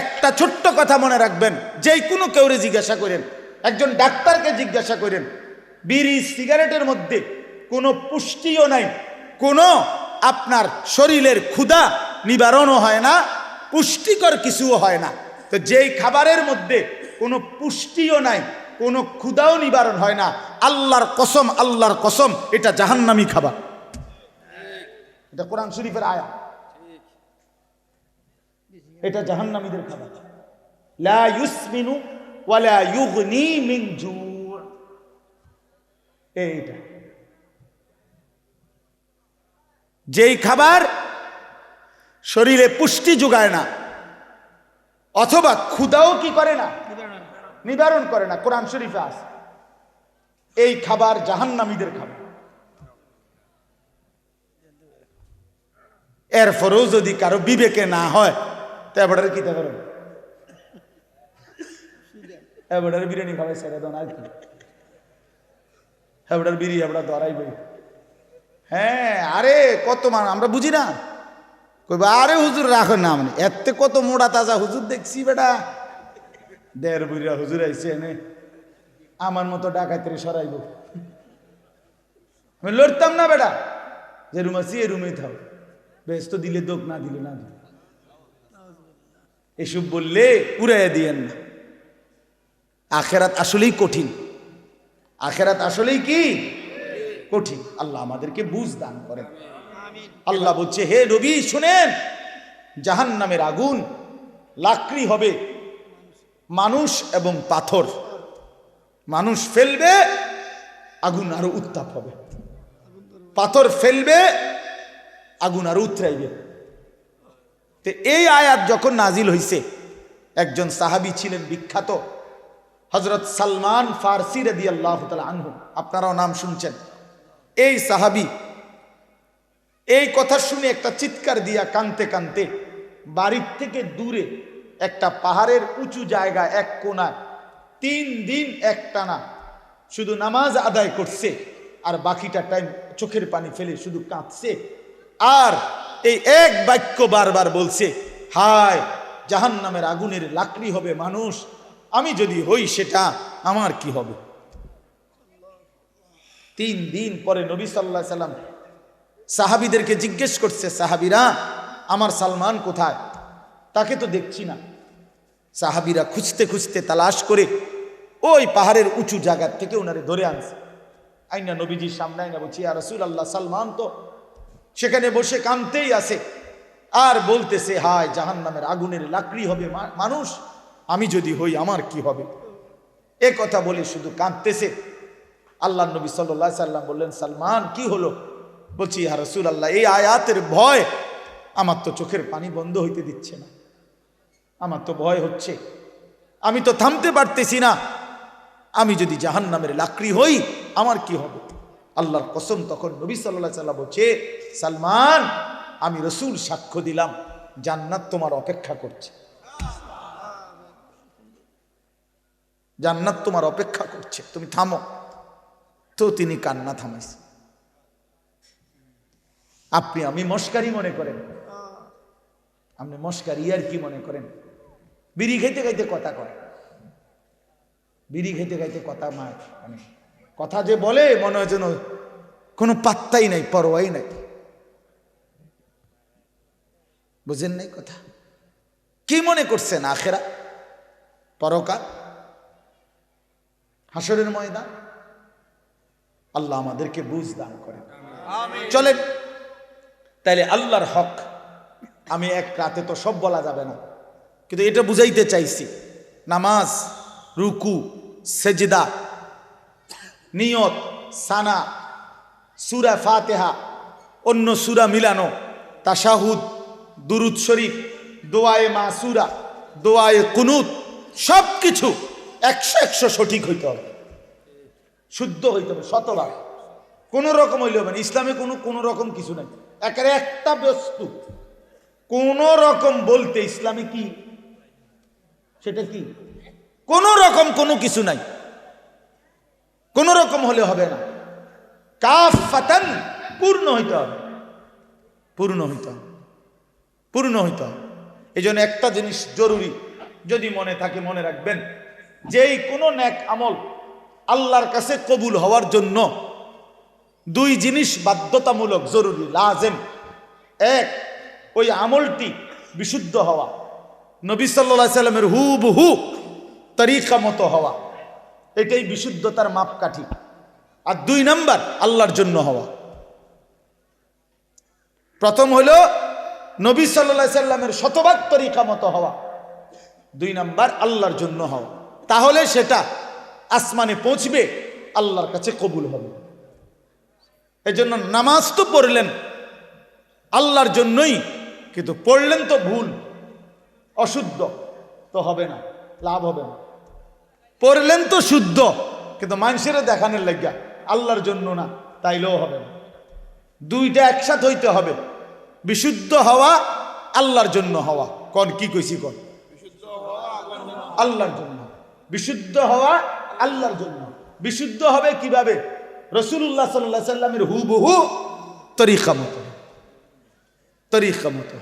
একটা ছোট্ট কথা মনে রাখবেন, যেই কোনো কেউরে জিজ্ঞাসা করেন, একজন ডাক্তারকে জিজ্ঞাসা করেন, বিড়ি সিগারেটের মধ্যে কোনো পুষ্টিও নাই, কোনো আপনার শরীরের ক্ষুধা নিবারণও হয় না, পুষ্টিকর কিছুও হয় না। তো যেই খাবারের মধ্যে কোনো পুষ্টিও নাই, কোনো ক্ষুধাও নিবারণ হয় না, আল্লাহর কসম, আল্লাহর কসম, এটা জাহান্নামী খাবার। এটা কোরআন শরীফের আয়াত, এটা জাহান্নামীদের খাবার। লা ইউসমিনু ওয়ালা ইউগনি মিন জু। এইটা যেই খাবার শরীরে পুষ্টি যোগায় না অথবা ক্ষুধাও কি করে না, নিবারণ করে না, কোরআন শরীফে আছে এই খাবার জাহান্নামীদের খাবার। এরপরেও যদি কারো বিবেকে না হয় তো এবারে কি তা করবে, এবারে বিরিয়ানি খাওয়াই ছেড়ে দেন আর কি, এবারে বিড়ি এবারে ধরাইবে। হ্যাঁ, আরে কত মান আমরা বুঝি না, কইবা আরে হুজুর রাখো না, মানে এতে কত মোড়া তাজা হুজুর দেখছি বেটা, দেড় বুড়িয়া হুজুর আইছে এনে আমার মতো ডাকাতের সরাইব। আমি লড়তাম না বেটা, যে রুম আছি এই রুমেই থাও, বেশ তো দিলে দোক, না দিলে না দিলে, এসব বললে উড়াইয়া দিয়েন না। আখেরাত আসলেই কঠিন, আখেরাত আসলেই কি কঠিন। আল্লাহ আমাদেরকে বুঝ দান করেন। আল্লাহ বলছে, হে নবী শুনেন, জাহান্নামের আগুন লাকড়ি হবে মানুষ এবং পাথর, মানুষ ফেলবে আগুন আরো উত্তাপ হবে, পাথর ফেলবে আগুন আরো উতরাইবে। তো এই আয়াত যখন নাজিল হইছে, একজন সাহাবী ছিলেন বিখ্যাত, হযরত সালমান ফারসি রাদিয়াল্লাহু তাআলা আনহু, আপনারাও নাম শুনছেন। এই সাহাবী এই কথা শুনে একটা চিৎকার দিয়া কাঁদতে কাঁদতে বাড়ির থেকে দূরে একটা পাহাড়ের উঁচু জায়গা এক কোণায় 3 দিন একটানা শুধু নামাজ আদায় করছে, আর বাকিটা টাইম চোখের পানি ফেলে শুধু কাঁদছে, আর এই এক বাক্য বারবার বলছে, হায় জাহান্নামের আগুনের লাকড়ি হবে মানুষ, আমি যদি হই সেটা আমার কি হবে। 3 দিন পরে নবী সাল্লাল্লাহু আলাইহি সাল্লাম সাহাবীদেরকে জিজ্ঞেস করছে, সাহাবীরা আমার সালমান কোথায়, তাকে তো দেখছি না। সাহাবীরা খুঁজতে খুঁজতে তালাশ করে ওই পাহাড়ের উঁচু জায়গার থেকে ওনারে ধরে আনছে, আইনা নবীজির সামনে আইনা বলছি, ইয়া রাসূলুল্লাহ, সালমান তো সেখানে বসে কাঁদতেই আছে আর বলতেছে, হায় জাহান্নামের আগুনের লাকড়ি হবে মানুষ, আমি যদি হই আমার কি হবে। এ কথা বলে শুধু কাঁদতেছে। আল্লাহ নবী সাল্লাল্লাহু আলাইহি সাল্লাম বললেন, সালমান কি হলো? বলছি, ইয়া রাসূলুল্লাহ, এই আয়াতের ভয় আমার তো চোখের পানি বন্ধ হইতে দিচ্ছে না, আমার তো ভয় হচ্ছে, আমি তো থামতে পারতেছি না, আমি যদি জাহান্নামের লাকড়ি হই আমার কি হবে। আল্লাহর কসম, তখন নবী সাল্লাল্লাহু আলাইহি সাল্লাম বলছে, সালমান আমি রাসূল সাক্ষ্য দিলাম জান্নাত তোমার অপেক্ষা করছে, জান্নাত তোমার অপেক্ষা করছে, তুমি থামো। তো তিনি কান্না থামাইছে। আপনি আমি মস্কারি মনে করেন, আপনি মস্কারি আর কি মনে করেন, বিড়ি খাইতে খাইতে কথা কয়, বিড়ি খাইতে খাইতে কথা, মানে কথা যে বলে মনে হয় যেন কোনো পাত্তাই নাই, পরোয়াই নাই, বুঝেন নাই কথা। কি মনে করছেন আখেরা, পরকাল, হাসরের ময়দান? আল্লাহ আমাদেরকে বুঝ দান করেন। চলেন তাইলে আল্লাহর হক, আমি এক রাতে তো সব বলা যাবে না, কিন্তু এটা বুঝাইতে চাইছি, নামাজ, রুকু, সেজদা, নিয়ত, সানা, সূরা ফাতিহা, অন্য সূরা মিলানো, তাশাহুদ, দুরুদ শরীফ, দোয়ায়ে মাসুরা, দোয়ায়ে কুনুত, সব কিছু 100 সঠিক হইতে হবে, শুদ্ধ হইতে হবে, শতভাগ, কোন রকম হইলে হবে না। ইসলামে কোনো রকম কিছু নাই, একেবারে একটা বস্তু কোন রকম বলতে ইসলামে কি, সেটা কি, কোন রকম কোনো কিছু নাই, কোন রকম হলে হবে না, কাফাতান, পূর্ণ হইতে হবে, পূর্ণ হইতে হবে, পূর্ণ হইতে হবে। এই জন্য একটা জিনিস জরুরি, যদি মনে থাকে মনে রাখবেন, যেই কোনো নেক আমল আল্লাহর কাছে কবুল হওয়ার জন্য দুই জিনিস বাধ্যতামূলক, জরুরি, লাজেম। এক, ওই আমলটি বিশুদ্ধ হওয়া, নবী সাল্লাল্লাহু আলাইহি সাল্লামের হুবহু তরিকা মতো হওয়া, এটাই বিশুদ্ধতার মাপকাঠি। আর দুই নাম্বার, আল্লাহর জন্য হওয়া। প্রথম হলো নবী সাল্লাল্লাহু আলাইহি সাল্লামের শতভাগ তরিকা মতো হওয়া, দুই নাম্বার আল্লাহর জন্য হওয়া। তাহলে সেটা আসমানে পৌঁছবে, আল্লাহর কাছে কবুল হবে। এই জন্য নামাজ তো পড়লেন আল্লাহর জন্যই, কিন্তু পড়লেন তো ভুল, অশুদ্ধ, তো হবে না, লাভ হবে না। পড়লেন তো শুদ্ধ, কিন্তু মানুষের দেখানোর লাগিয়া, আল্লাহর জন্য না, তাইলেও হবে না। দুইটা একসাথে হইতে হবে, বিশুদ্ধ হওয়া, আল্লাহর জন্য হওয়া। কোন কি কইছি কোন? আল্লাহর জন্য বিশুদ্ধ হওয়া, আল্লাহর জন্য। বিশুদ্ধ হবে কিভাবে? রাসূলুল্লাহ সাল্লাল্লাহু আলাইহি সাল্লামের হুবহু তরিকা মতো, তরিকা মতো।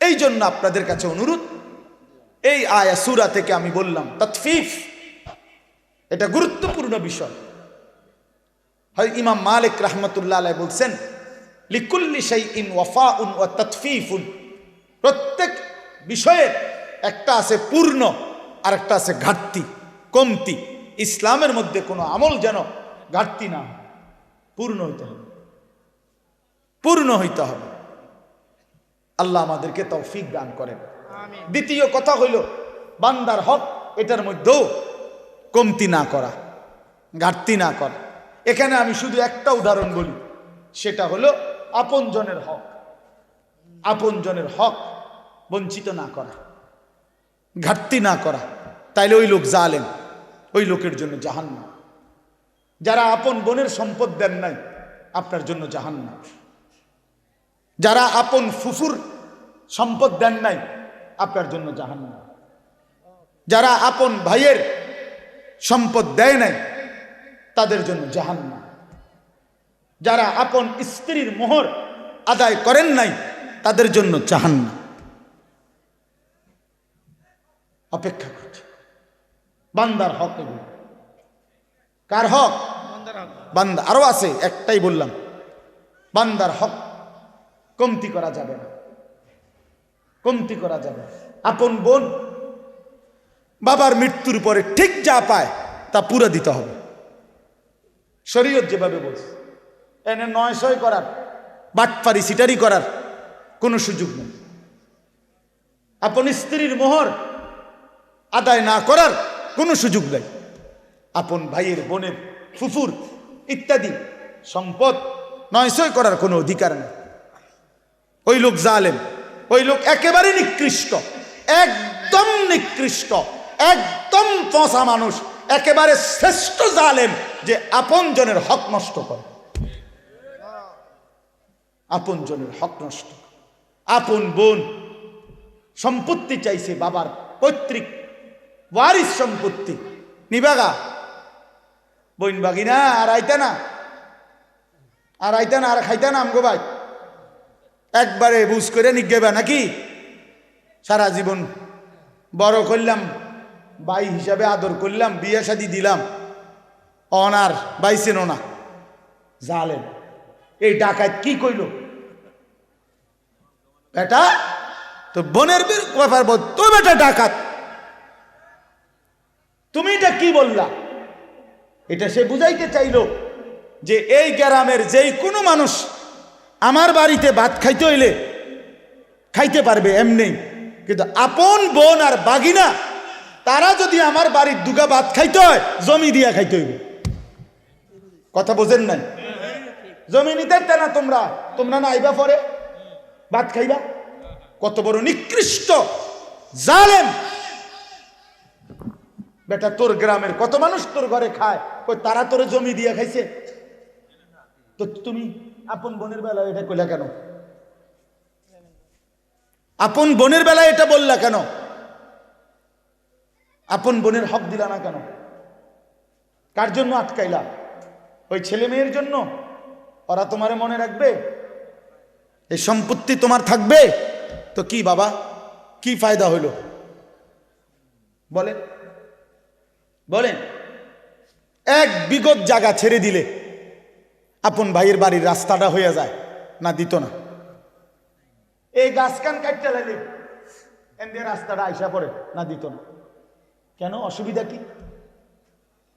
এই জন্য আপনাদের কাছে অনুরোধ, এই আয়া সূরা থেকে আমি বললাম তাতফিফ, এটা গুরুত্বপূর্ণ বিষয়। হয় ইমাম মালিক রাহমাতুল্লাহ আলাইহি বলছেন, লিকুল্লি শাইইন ওয়াফাউন ওয়া তাতফিফুন, প্রত্যেক বিষয়ের একটা আছে পূর্ণ আর একটা আছে ঘাটতি, কমতি। ইসলামের মধ্যে কোনো আমল যেন ঘাটতি না হয়, পূর্ণ হইতে হবে, পূর্ণ হইতে হবে। আল্লাহ আমাদেরকে তৌফিক দান করেন। দ্বিতীয় কথা হইল, বান্দার হক, এটার মধ্যেও কমতি না করা, ঘাটতি না করা। এখানে আমি শুধু একটা উদাহরণ বলি, সেটা হলো আপনজনের হক। আপনজনের হক বঞ্চিত না করা, ঘাটতি না করা, তাইলে ওই লোক জালেম, ওই লোকের জন্য জাহান্নাম। যারা আপন বোনের সম্পদ দেন নাই, আপনার জন্য জাহান্নাম। যারা আপন ফুফুর সম্পদ দেন নাই, আপনার জন্য জাহান্নাম। যারা আপন ভাইয়ের সম্পদ দেয় নাই, তাদের জন্য জাহান্নাম। যারা আপন স্ত্রীর মোহর আদায় করেন নাই, তাদের জন্য জাহান্নাম। অপেক্ষা করছে বান্দার হক। এগুলো কার হক? বান্দা। আরো আছে, একটাই বললাম, বান্দার হক কমতি করা যাবে না, কমতি করা যাবে। আপন বোন বাবার মৃত্যুর পরে ঠিক যা পায় তা পুরো দিতে হবে, শরীয়ত যেভাবে বলছে। এনে ৯০০ করার, বাটপারি সিটারি করার কোনো সুযোগ নেই। আপন স্ত্রীর মোহর আদায় না করার কোনো সুযোগ নেই। আপন ভাইয়ের, বোনের, ফুফুর ইত্যাদি সম্পদ ৯০০ করার কোনো অধিকার নেই। ওই লোক জালেম, ওই লোক একেবারে নিকৃষ্ট, একদম নিকৃষ্ট, একদম পচা মানুষ, একেবারে শ্রেষ্ঠ জালেম, যে আপন জনের হক নষ্ট করে। আপন জনের হক নষ্ট। আপন বোন সম্পত্তি চাইছে, বাবার পৈতৃক ওয়ারিস সম্পত্তি, নিবাগা বইন বাগিনা, আর আইতা না, আর আইতা না, আর খাইতা না আমগো ভাই, একবারে বুঝ করে নিগেবা নাকি? সারা জীবন বড় করলাম, ভাই হিসাবে আদর করলাম, বিয়ে শাদি দিলাম, অনার বাইছেন না, জালেম। এই ডাকাত কি কইল? বেটা তো বোনের ব্যাপার বল, তো বেটা ডাকাত, তুমি এটা কি বললা? এটা সে বুঝাইতে চাইল যে এই গ্রামের যেই কোনো মানুষ আমার বাড়িতে ভাত খাইতে হইলে খাইতে পারবে এমনি, কিন্তু আপন বোন আর বাগিনা তারা যদি আমার বাড়ির দুগা ভাত খাইতে হয়, জমি দিয়া খাইতে হইবে। কথা বোঝেন নাই? জমি নিতে না তোমরা, তোমরা না আইবা পরে ভাত খাইবা। কত বড় নিকৃষ্ট জালেম বেটা! তোর গ্রামের কত মানুষ তোর ঘরে খায়, ওই তারা তোর জমি দিয়া খাইছে, তো তুমি আপন বোনের বেলায় এটা কইলা কেন? আপন বোনের বেলায় এটা বললা কেন? আপন বোনের হক দিলা না কেন? কার জন্য আটকাইলা? ওই ছেলে মেয়ের জন্য? ওরা তোমারে মনে রাখবে? এই সম্পত্তি তোমার থাকবে তো কি বাবা? কি ফায়দা হইল বলেন বলেন? এক বিগত জায়গা ছেড়ে দিলে আপন ভাইয়ের বাড়ির রাস্তাটা হয়ে যায় না? দিত না? এই গাছ কান কাটতে লাগলে এদের রাস্তাটা আইসা পড়ে না? দিত না? কেন? অসুবিধা কি?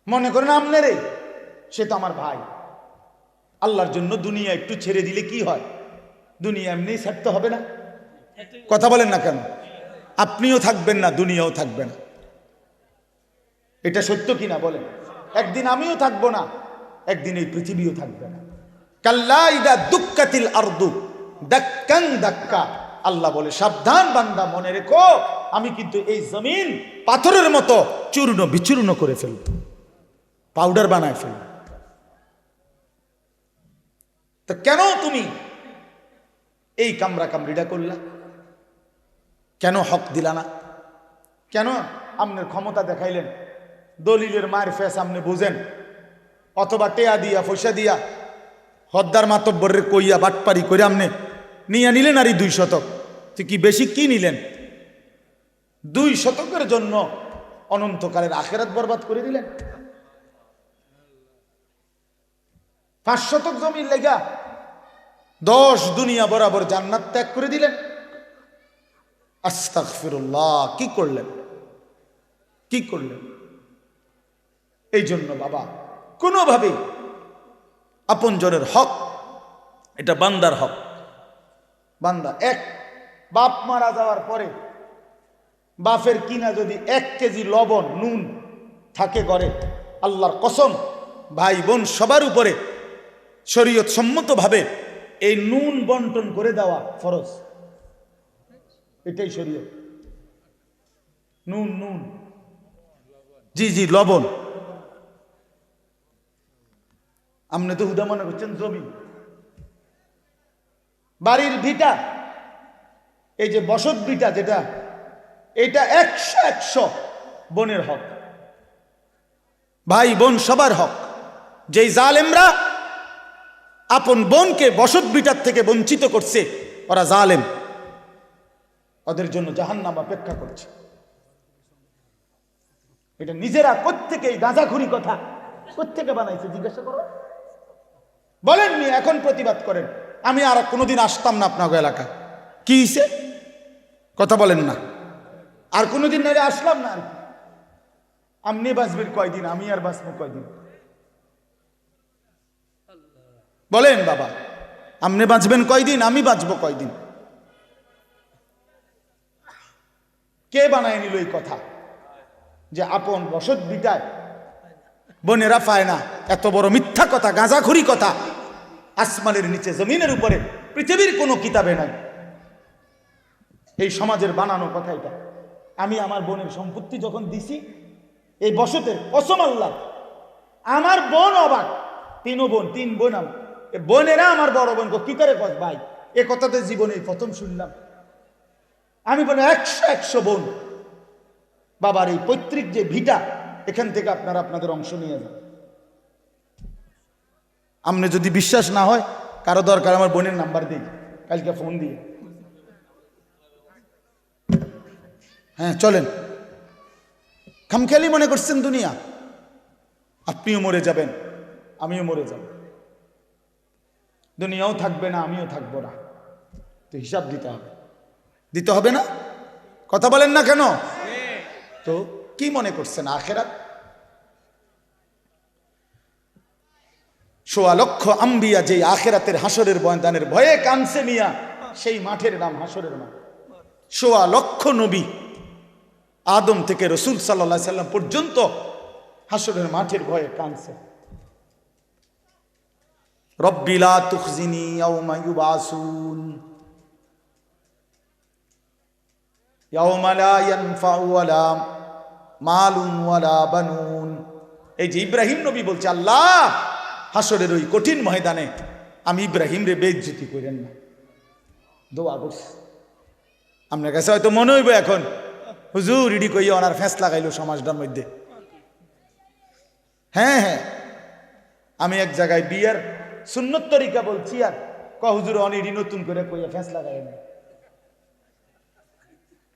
মনে করেন আমনেরে, সে তো আমার ভাই, আল্লাহর জন্য দুনিয়া একটু ছেড়ে দিলে কি হয়? দুনিয়া এমনি ছাড়তে হবে না? কথা বলেন না কেন? আপনিও থাকবেন না, দুনিয়াও থাকবে না। এটা সত্য কিনা বলেন? একদিন আমিও থাকবো না, একদিন এই পৃথিবীও থাকবে না। কাল্লা ইদা দুক্কাতিল আরদু দাক্কান দাক্কা, আল্লাহ বলে সাবধান বান্দা, মনে রেখো আমি কিন্তু এই জমিন পাথরের মতো চূর্ণ বিচূর্ণ করে ফেলব, পাউডার বানায় ফেলব। তো কেন তুমি এই কামরা কামড়িটা করলা? কেন হক দিলা না? কেন আপনার ক্ষমতা দেখাইলেন? দলিলের মায়ের ফেস আপনি বুঝেন, অথবা টেয়া দিয়া পয়সা দিয়া হদ্দার মাতব্বরের কইয়া বাটপারি করে আপনি নিয়ে নিলেন আর 2 শতক। তো কি বেশি কি নিলেন? 2 শতকের জন্য অনন্তকালের আখেরাত বরবাদ করে দিলেন। 5 শতক জমির লেগা 10 দুনিয়া বরাবর জান্নাত ত্যাগ করে দিলেন। আস্তাগফিরুল্লাহ! কি করলেন? কি করলেন? এই জন্য বাবা, কোনোভাবেই আপনজনের হক, এটা বান্দার হক। বান্দা এক বাপ মারা যাওয়ার পরে বাপের কিনা যদি 1 কেজি লবণ নুন থাকে ঘরে, আল্লাহর কসম ভাই বোন সবার উপরে শরীয়ত সম্মতভাবে এই নুন বন্টন করে দেওয়া ফরজ। এটাই শরীয়ত। নুন নুন জি জি লবণ। আপনি তো হুদা মনে করছেন জমি, বাড়ির ভিটা, এই যে বসত ভিটা যেটা, এটা 100 বোনের হক, ভাই বোন সবার হক। যেই জালেমরা আপন বোনকে বসত ভিটার থেকে বঞ্চিত করছে, ওরা জালেম, ওদের জন্য জাহান্নাম অপেক্ষা করছে। এটা নিজেরা কোত্থেকে এই গাঁজাখুরি কথা কোত্থেকে বানাইছে জিজ্ঞাসা করো। বলেন নি, এখন প্রতিবাদ করেন। আমি আর কোনোদিন আসতাম না আপনার এলাকা। কি হইছে? কথা বলেন না। আর কোনোদিন নাইলে আসলাম না। আর আপনি বাঁচবেন কয়দিন, আমি আর বাঁচবো কয়দিন? বলেন বাবা, আপনি বাঁচবেন কয়দিন, আমি বাঁচবো কয়দিন? কে বানায় নিল এই কথা যে আপন বসত বিটায় বোনেরা পায় না? এত বড় মিথ্যা কথা, গাঁজাখুরি কথা আসমানের নিচে জমিনের উপরে পৃথিবীর কোনো কিতাবে নাই। এই সমাজের বানানো কথা এটা। আমি আমার বোনের সম্পত্তি যখন দিছি এই বসতের কসম আল্লাহ, আমার বোন অবাক। 3 বোন, 3 বোন। বোনেরা আমার বড় বোন কি করে কস ভাই? এ কথাতে জীবনে প্রথম শুনলাম। আমি বলি 100 বোন। বাবার এই পৈতৃক যে ভিটা, এখান থেকে আপনারা আপনাদের অংশ নিয়ে যান। আপনি যদি বিশ্বাস না হয়, কারো দরকার আমার বোনের নাম্বার দিই, কালকে ফোন দিয়ে। হ্যাঁ চলেন। খামখেয়ালি মনে করছেন দুনিয়া? আপনিও মরে যাবেন, আমিও মরে যাব। দুনিয়াও থাকবে না, আমিও থাকবো না। তো হিসাব দিতে হবে, দিতে হবে না? কথা বলেন না কেন? তো কি মনে করছেন আখেরাত? 1.25 লক্ষ আম্বিয়া যে আখেরাতের হাসরের ময়দানের ভয়ে কানছে মিয়া, সেই মাঠের নাম হাসরের মাঠ। 1.25 লক্ষ নবী, আদম থেকে রসুল সাল্লাল্লাহু আলাইহি সাল্লাম পর্যন্ত হাসরের মাঠের ভয়ে কানছে। রব্বি লা তুখজিনি ইয়াওমা ইউবাসুন ইয়াওমা লা ইয়ানফাউ ওয়ালা মালুন ওয়ালা বানুন। এই যে ইব্রাহিম নবী বলছে, আল্লাহ হাসরের ওই কঠিন ময়দানে আমি ইব্রাহিম রে বেইজ্জতি করেন না। দোয়া করছি। আপনার কাছে হয়তো মনে হইব এখন, হুজুর ইডি কইয়া ওনার ফেঁস লাগাইলো সমাজটার মধ্যে। হ্যাঁ হ্যাঁ, আমি এক জায়গায় বিয়ের সুন্নত তরিকা বলছি, আর হুজুর অনিডি নতুন করে কইয়া ফেঁস লাগাই না।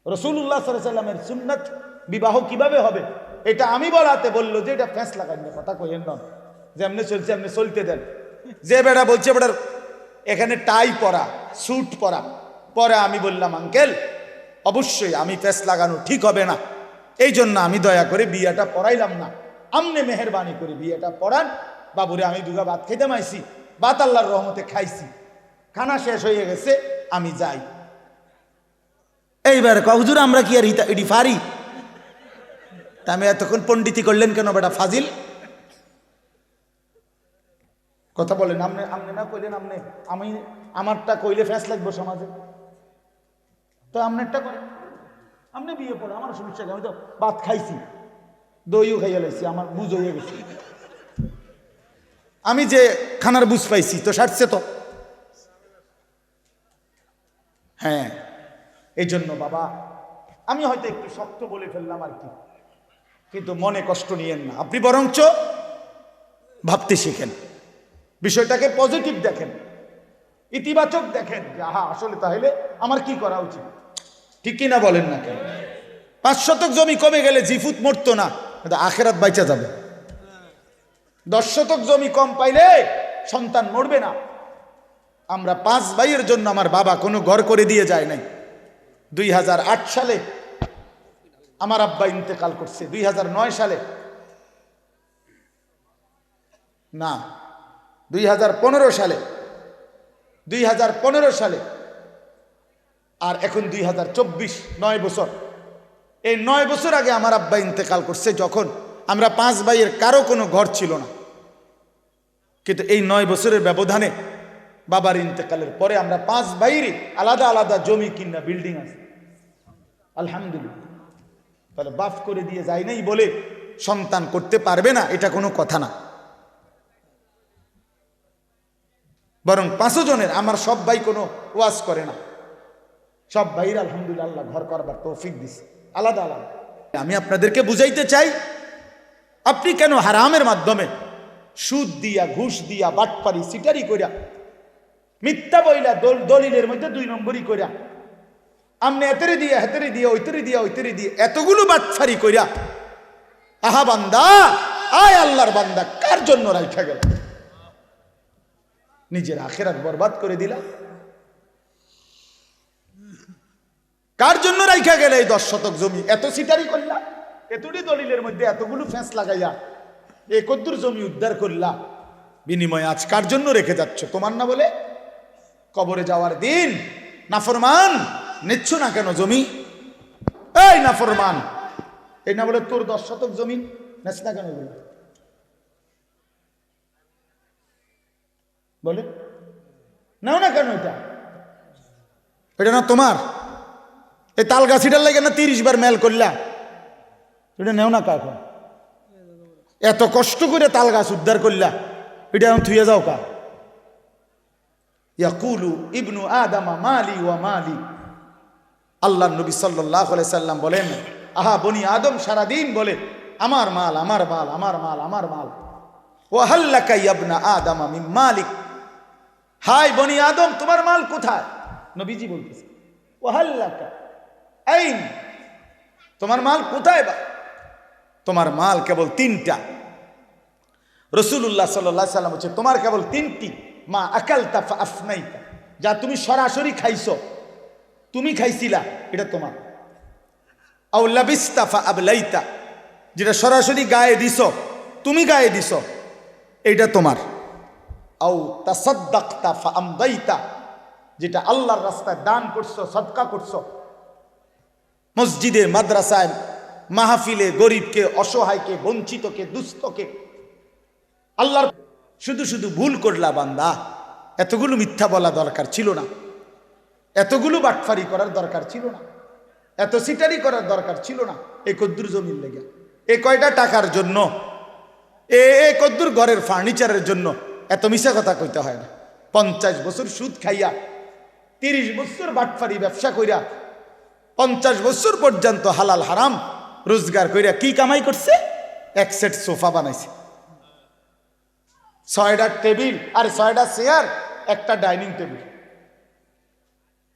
রাসূলুল্লাহ সাল্লাল্লাহু আলাইহি ওয়াসাল্লামের সুন্নাত বিবাহ কিভাবে হবে এটা আমি বলাতে বললো যে এটা ফ্যাঁস লাগাই না, কথা কইেন না, যে এমনি চলছে এমনি চলতে দেন। যে বেটা বলছে বেটার এখানে টাই পরা, স্যুট পরা, পরে আমি বললাম আঙ্কেল অবশ্যই আমি ফ্যাঁস লাগানো ঠিক হবে না, এই জন্য আমি দয়া করে বিয়েটা পড়াইলাম না, আমনে মেহরবানি করে বিয়েটা পড়ান। বাবুরে আমি দুগা ভাত খেতে মাইছি, ভাত আল্লাহর রহমতে খাইছি, খানা শেষ হয়ে গেছে, আমি যাই। এইবার হুজুর আমরা কি আর ইডি ফারি? তা আমি এতক্ষণ পণ্ডিতি করলেন কেন বেটা ফাজিল? কথা বলেন, আপনি আপনি না কইলেন, আপনি আমি আমারটা কইলে ফ্যাঁস লাগবে সমাজে, তো আপনারটা করেন, আপনি বিয়ে পড়ে আমার সমস্যা কি? আমি তো ভাত খাইছি, দইও খাইয়া লাইছি, আমার বুঝ হয়ে গেছে, আমি যে খানার বুঝ পাইছি তো সারছে তো। হ্যাঁ, এই জন্য বাবা আমি হয়তো একটু শক্ত বলে ফেললাম আর কি, কিন্তু মনে কষ্ট নিয়েন না, আপনি বরঞ্চ ভাবতে শিখেন, বিষয়টাকে পজিটিভ দেখেন, ইতিবাচক দেখেন যে আহা আসলে তাহলে আমার কি করা উচিত, ঠিক কিনা বলেন না কেন? 5 শতক জমি কমে গেলে জিফুত মরতো না, কিন্তু আখেরাত বাইচা যাবে। 10 শতক জমি কম পাইলে সন্তান মরবে না। আমরা 5 ভাইয়ের জন্য আমার বাবা কোনো ঘর করে দিয়ে যায় নাই। 2008 সালে আমার আব্বা ইন্তেকাল করছে, 2009 সালে না 2015 সালে, 2015 সালে, আর এখন 2024, 9 বছর। এই 9 বছর আগে আমার আব্বা ইন্তেকাল করছে, যখন আমরা 5 ভাইয়ের কারো কোনো ঘর ছিল না। কিন্তু এই 9 বছরের ব্যবধানে বাবার ইন্তেকালের পরে আমরা 5 ভাইয়েরই আলাদা আলাদা জমি কিনা বিল্ডিং আছে, আলহামদুলিল্লাহ। তাহলে বাফ করে দিয়ে যায় নাই বলে সন্তান করতে পারবে না, এটা কোনো কথা না। বরং 5 জনের আমার সব ভাই কোনো ওয়াজ করে না, সব ভাইয়ের আলহামদুলিল্লাহ আল্লাহ ঘর করবার তৌফিক দিছে আলাদা আলাদা। আমি আপনাদেরকে বুঝাইতে চাই, আপনি কেন হারামের মাধ্যমে সুদ দিয়া, ঘুষ দিয়া, বাটপারি, সিটারি কইরা, মিথ্যা বইলা, দলিলের মধ্যে 2 নম্বরই কইরা, আমনে এতরে দিয়া হেতরে দিয়া ওইতরে দিয়া ওইতরে দিয়ে এতগুলো বাটফারি কইরা, আহা বান্দা, আয় আল্লাহর বান্দা, কার জন্য রাইখা গেল? নিজের আখিরাত বরবাদ করে দিলা। কার জন্য রাইখা গেলে এই 10 শতক জমি? এত সিটারি করলা, এতটি দলিলের মধ্যে এতগুলো ফ্যাঁস লাগাইয়া এই কদ্দুর জমি উদ্ধার করলা, বিনিময়ে আজ কার জন্য রেখে যাচ্ছ? তোমার না বলে? কবরে যাওয়ার দিন নাফরমান নিচ্ছ না কেন জমি? এই নাফরমান, এই না বলে তোর 10 শতক জমি নেছ না কেন? বলে নাও না কেন? এটা না তোমার? এই তাল গাছিটার লাগে না 30 বার মেল করলা, এটা নেও না কা? এখন এত কষ্ট করে তাল গাছ উদ্ধার করলা, এটা এখন থুয়ে যাও কা? ইয়াকুলু ইবনু আদামা মালি ওয়া মালি, আল্লাহ নবী সাল্লাল্লাহু আলাইহি সাল্লাম বলেন, আহা বনি আদম সারাদিন বলে আমার মাল, আমার মাল, আমার মাল, আমার মাল। ওয়া হাল্লাকা ইবনা আদামা মিন মালিক, হাই বনি আদম তোমার মাল কোথায়? নবীজি বলতেছে ওয়া হাল্লাকা আইন, তোমার মাল কোথায়? বা তোমার মাল কেবল 3টা। রাসূলুল্লাহ সাল্লাল্লাহু আলাইহি সাল্লাম বলছে তোমার কেবল 3টি, মা আকালতা ফা আফনাইতা, যা তুমি সরাসরি খাইছো, তুমি খাইছিলা, এটা তোমার। আও লাবিস্তা ফা আবলাইতা, যেটা সরাসরি গায়ে দিছো, তুমি গায়ে দিছো, এটা তোমার। আও তাসাদদাকতা ফা আমদাইতা, যেটা আল্লাহর রাস্তায় দান করছো, সদকা করছো, মসজিদে, মাদ্রাসায়, মাহফিলে, গরিবকে, অসহায়কে, বঞ্চিতকে, দুস্থকে, আল্লাহর শুধু শুধু ভুল করলা বান্দা। এতগুলো মিথ্যা বলা দরকার ছিল না, এতগুলো বাটফারি করার দরকার ছিল না, এত সিটারি করার দরকার ছিল না। এই কদ্দুর জমির লেগে, এ কয়টা টাকার জন্য, এ কদ্দুর ঘরের ফার্নিচারের জন্য এত মিশা কথা কইতে হয় না। 50 বছর সুদ খাইয়া, 30 বছর বাটফারি ব্যবসা কইরা, 50 বছর পর্যন্ত হালাল হারাম রোজগার কইরা কি কামাই করছে? 1 সেট সোফা বানাইছে, 6টা টেবিল আর 6টা চেয়ার, একটা ডাইনিং টেবিল,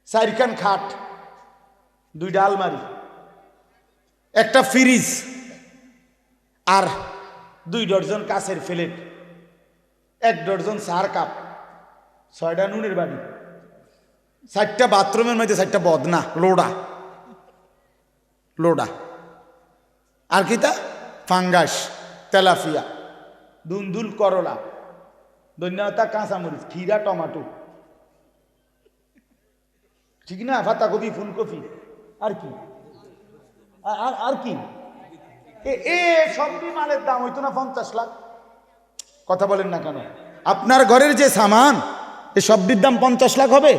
4খান খাট, 2টা আলমারি, একটা ফ্রিজ, আর 2 ডজন কাচের প্লেট, 1 ডজন চার কাপ, 6টা নুনের বাড়ি, 4টা বাথরুমের মধ্যে 4টা বদনা লোডা লোডা, আর কিতা ফাঙ্গাস, তেলাফিয়া, দুন্দুল, করলা, ধন্যতা, কাঁচামরিচ, খিরা, টমাটো, ঠিক না, পাতাকপি, ফুলকপি, আর কি আর কি সবই মালের দাম হইতো না 50 লাখ? কথা বলেন না কেন? আপনার ঘরের যে সামান এই সবটির দাম 50 লাখ হবে?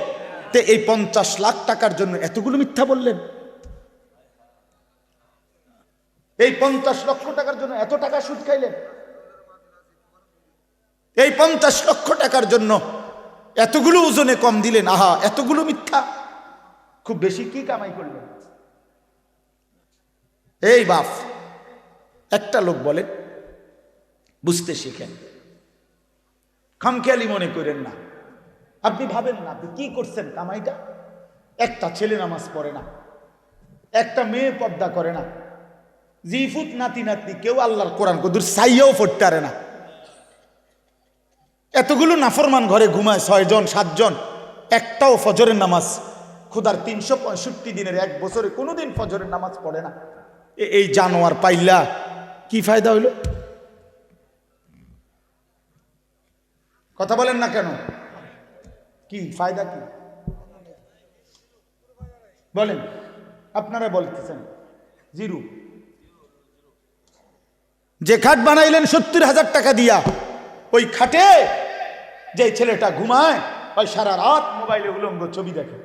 তো এই 50 লাখ টাকার জন্য এতগুলো মিথ্যা বললেন? এই 50 লক্ষ টাকার জন্য এত টাকা সুদ খাইলেন? এই 50 লক্ষ টাকার জন্য এতগুলো ওজনে কম দিলেন? আহা, এতগুলো মিথ্যা, খুব বেশি কি কামাই করলেন? এই বাপ, একটা লোক বলেন, বুঝতে শিখেন, খামখেয়ালি মনে করেন না। আপনি ভাবেন না আপনি কি করছেন কামাইটা? একটা ছেলে নামাজ পড়ে না, একটা মেয়ে পর্দা করে না, জিফুত নাতি নাতনি কেউ আল্লাহর কোরআন কদুর সাইয়াও পড়তে পারে না, এতগুলো নাফরমান ঘরে ঘুমায় 6 জন 7 জন, একটাও ফজরের নামাজ খুদার 365 দিনের 1 বছরে কোনোদিন ফজরের নামাজ পড়ে না। এই জানোয়ার পাইলা কি ফায়দা হইল? কথা বলেন না কেন? কি ফায়দা? কি বলেন? আপনারা বলতেছেন জিরো। যে খাট বানাইলেন 70,000 টাকা দিয়া, ওই খাটে যে ছেলেটা ঘুমায় ওই সারা রাত মোবাইলে উলঙ্গ ছবি দেখে।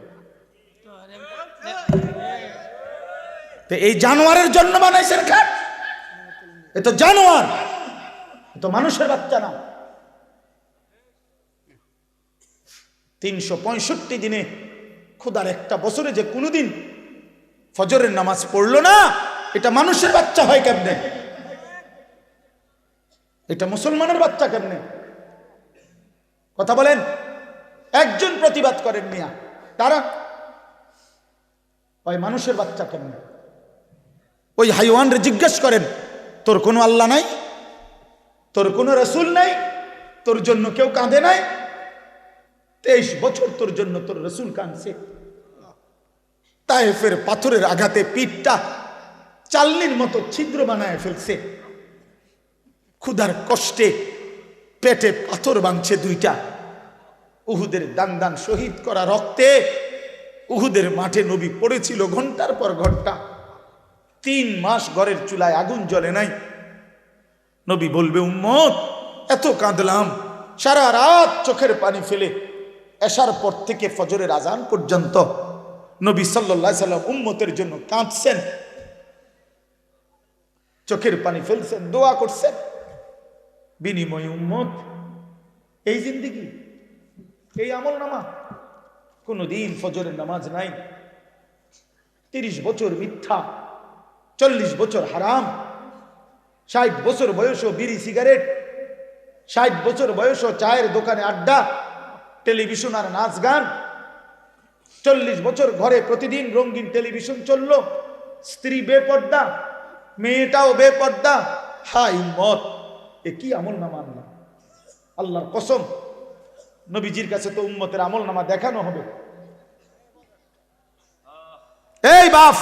তো এই জানোয়ারের জন্য বানাইছেন খাট? এ তো জানোয়ার, এ তো মানুষের বাচ্চা না। 365 দিনে খোদার একটা বছরে যে কোনোদিন ফজরের নামাজ পড়লো না, এটা মানুষের বাচ্চা হয় কেমনে? এটা মুসলমানের বাচ্চা কেমনে? কথা বলেন। একজন প্রতিবাদ করেন মিয়া, তারা ওই মানুষের বাচ্চা কেমনে? ওই হাইওয়ানরে জিজ্ঞেস করেন, তোর কোনো আল্লাহ নাই, তোর কোনো রসুল নাই, তোর জন্য কেউ কাঁদে নাই? 23 বছর তোর জন্য তোর রসুল কাঁদছে। তায়েফের পাথরের আঘাতে পিঠটা চালনির মতো ছিদ্র বানায় ফেলছে, ক্ষুধার কষ্টে পেটে পাথর বাঁধছে 2টা। উহুদের দান দান শহীদ করা রক্তে উহুদের মাঠে নবী পড়েছিল ঘন্টার পর ঘন্টা। 3 মাস ঘরের চুলায় আগুন জ্বলে নাই। নবী বলবে, উম্মত এত কাঁদলাম, সারা রাত চোখের পানি ফেলে এশার পর থেকে ফজরের আজান পর্যন্ত নবী সাল্লাল্লাহু আলাইহি সাল্লাম উম্মতের জন্য কাঁদছেন, চোখের পানি ফেলছেন, দোয়া করছেন। বিনিময় উম্মত এই জিন্দেগি, এই আমল নামা, কোনদিন ফজরের নামাজ নাই, 30 বছর মিথ্যা, 40 বছর হারাম, 60 বছর বয়সও বিড়ি সিগারেট, 60 বছর বয়সও চায়ের দোকানে আড্ডা, টেলিভিশন আর নাচ গান, 40 বছর ঘরে প্রতিদিন রঙিন টেলিভিশন চললো, স্ত্রী বেপর্দা, মেয়েটাও বেপর্দা। হাই উম্মত, এ কি আমল নামা? আল্লাহ আল্লাহর কসম, নবীজির কাছে তো উম্মতের আমল নামা দেখানো হবে। এই বাপ,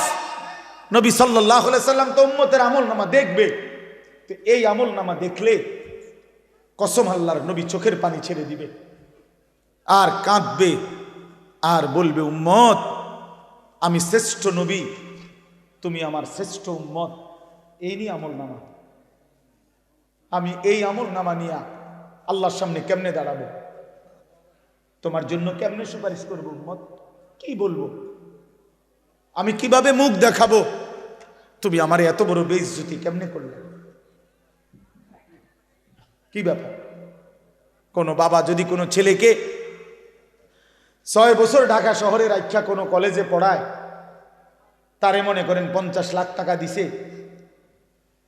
নবী সাল্লাল্লাহু আলাইহি সাল্লাম তো উম্মতের আমল নামা দেখবে। তো এই আমল নামা দেখলে কসম আল্লাহর, নবী চোখের পানি ছেড়ে দিবে আর কাঁদবে আর বলবে, উম্মত আমি শ্রেষ্ঠ নবী, তুমি আমার শ্রেষ্ঠ উম্মত। এই নিয়ে আমল নামা, আমি এই আমল নামা নিয়ে আল্লাহর সামনে কেমনে দাঁড়াবো? তোমার জন্য কেমনে সুপারিশ করবো? উম্মত কি বলবো? আমি কিভাবে মুখ দেখাবো? তুমি আমার এত বড় বেইজ্জতি কেমনে করলে? কি ব্যাপার? কোন বাবা যদি কোনো ছেলেকে 6 বছর ঢাকা শহরে রাখা কোনো কলেজে পড়ায়, তারে মনে করেন 50 লাখ টাকা দিছে,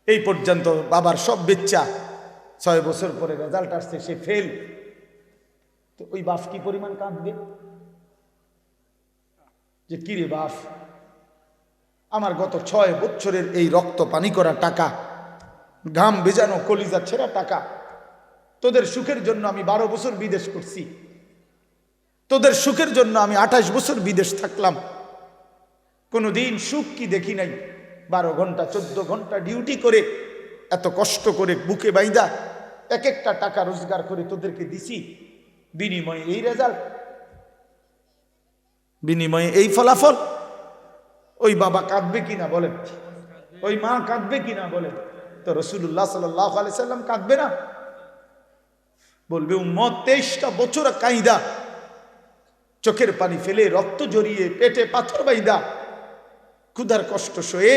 এই পর্যন্ত বাবার সব বেচ্চা, 6 বছর পরে রেজাল্ট আসছে সে ফেল, তো ওই বাপ কি পরিমাণ কাঁদবে যে কি রে বাপ, আমার গত 6 বছরের এই রক্ত পানি করা টাকা, ঘাম ভেজানো কলিজা ছেঁড়া টাকা, তোদের সুখের জন্য আমি 12 বছর বিদেশ করছি, তোদের সুখের জন্য আমি 28 বছর বিদেশ থাকলাম, কোনোদিন সুখ কি দেখি নাই। 12 ঘন্টা 14 ঘন্টা ডিউটি করে, এত কষ্ট করে বুকে বাইদা এক একটা টাকা রোজগার করে তোদেরকে দিছি, বিনিময়ে এই রেজাল্ট, বিনিময়ে এই ফলাফল। ওই বাবা কাঁদবে কিনা বলেন, ওই মা কাঁদবে কিনা বলেন? তো রাসূলুল্লাহ সাল্লাল্লাহু আলাইহি সাল্লাম কাঁদবে না? বলবে উম্মত 23টা বছর কাইদা, চোখের পানি ফেলে, রক্ত জড়িয়ে, পেটে পাথর বাইদা, ক্ষুধার কষ্ট সয়ে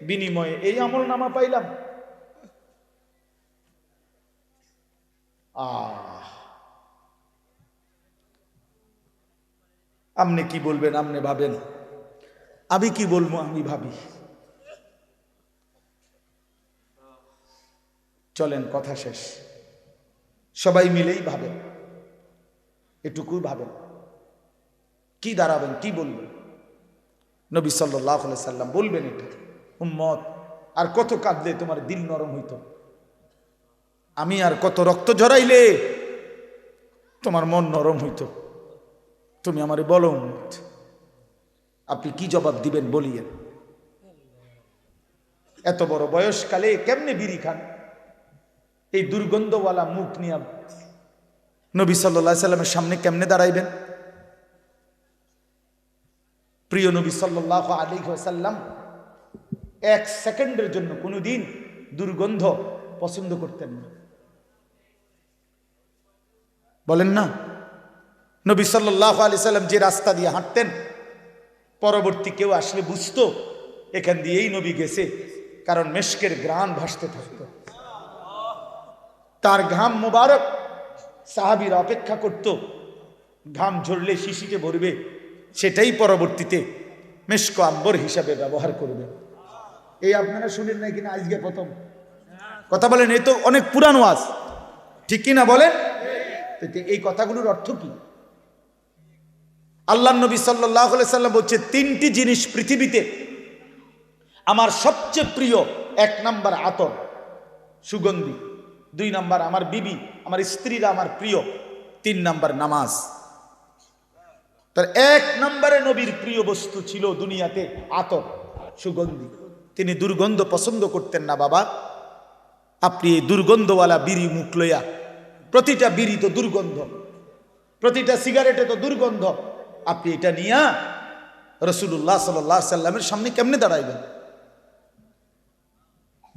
বিনিময়ে এই আমল নামা পাইলাম। আপনি কি বলবেন? আপনি ভাবেন, আমি কি বলবো? আমি ভাবি। চলেন কথা শেষ, সবাই মিলেই ভাবেন, এটুকু ভাবেন, কি দাঁড়াবেন, কি বলবেন? নবী সাল্লাল্লাহু আলাইহি সাল্লাম বলবেন এটা, উম্মত আর কত কাঁদলে তোমার দিল নরম হইতো, আমি আর কত রক্ত ঝরাইলে তোমার মন নরম হইতো, তুমি আমারে বলো উম্মত। আপনি কি জবাব দিবেন বলিয়েন? এত বড় বয়সকালে কেমনে বিড়ি খান? এই দুর্গন্ধওয়ালা মুখ নিয়ে নবী সাল্লাল্লাহু আলাইহি সাল্লামের সামনে কেমনে দাঁড়াইবেন? প্রিয় নবী সাল্লাল্লাহু আলাইহি ওয়াসাল্লাম 1 সেকেন্ডের জন্য কোনোদিন দুর্গন্ধ পছন্দ করতেন না, বলেন না? নবী সাল্লাল্লাহু আলাইহি সাল্লাম যে রাস্তা দিয়ে হাঁটতেন, পরবর্তী কেউ আসলে বুঝতো এখান দিয়েই নবী গেছে, কারণ মেশকের ঘ্রাণ ভাসতে থাকতো, তার ঘাম মোবারক সাহাবীরা অপেক্ষা করত, ঘাম ঝরলে শিশিতে ভরবে, সেটাই পরবর্তীতে মেশক আম্বর হিসাবে ব্যবহার করবে। এই আপনারা শুনেন নাই কিনা? আজকে প্রথম কথা বলেন, এই তো অনেক পুরানো ওয়াজ, ঠিক কিনা বলেন? এই কথাগুলোর অর্থ কি? আল্লাহ নবী সাল্লাল্লাহু আলাইহি সাল্লাম বলছে, 3টি জিনিস পৃথিবীতে আমার সবচেয়ে প্রিয়। 1 নাম্বার আতর, সুগন্ধি। 2 নাম্বার আমার বিবি, আমার স্ত্রীরা আমার প্রিয়। 3 নাম্বার নামাজ। তার 1 নম্বরে নবীর প্রিয় বস্তু ছিল দুনিয়াতে আতর, সুগন্ধি। তিনি দুর্গন্ধ পছন্দ করতেন না। বাবা, আপনি এই দুর্গন্ধওয়ালা বিড়ি মুখ লইয়া, প্রতিটা বিড়ি তো দুর্গন্ধ, প্রতিটা সিগারেটে তো দুর্গন্ধ, আপনি এটা নিয়া রাসূলুল্লাহ সাল্লাল্লাহু আলাইহি সাল্লামের সামনে কেমনে দাঁড়াইবেন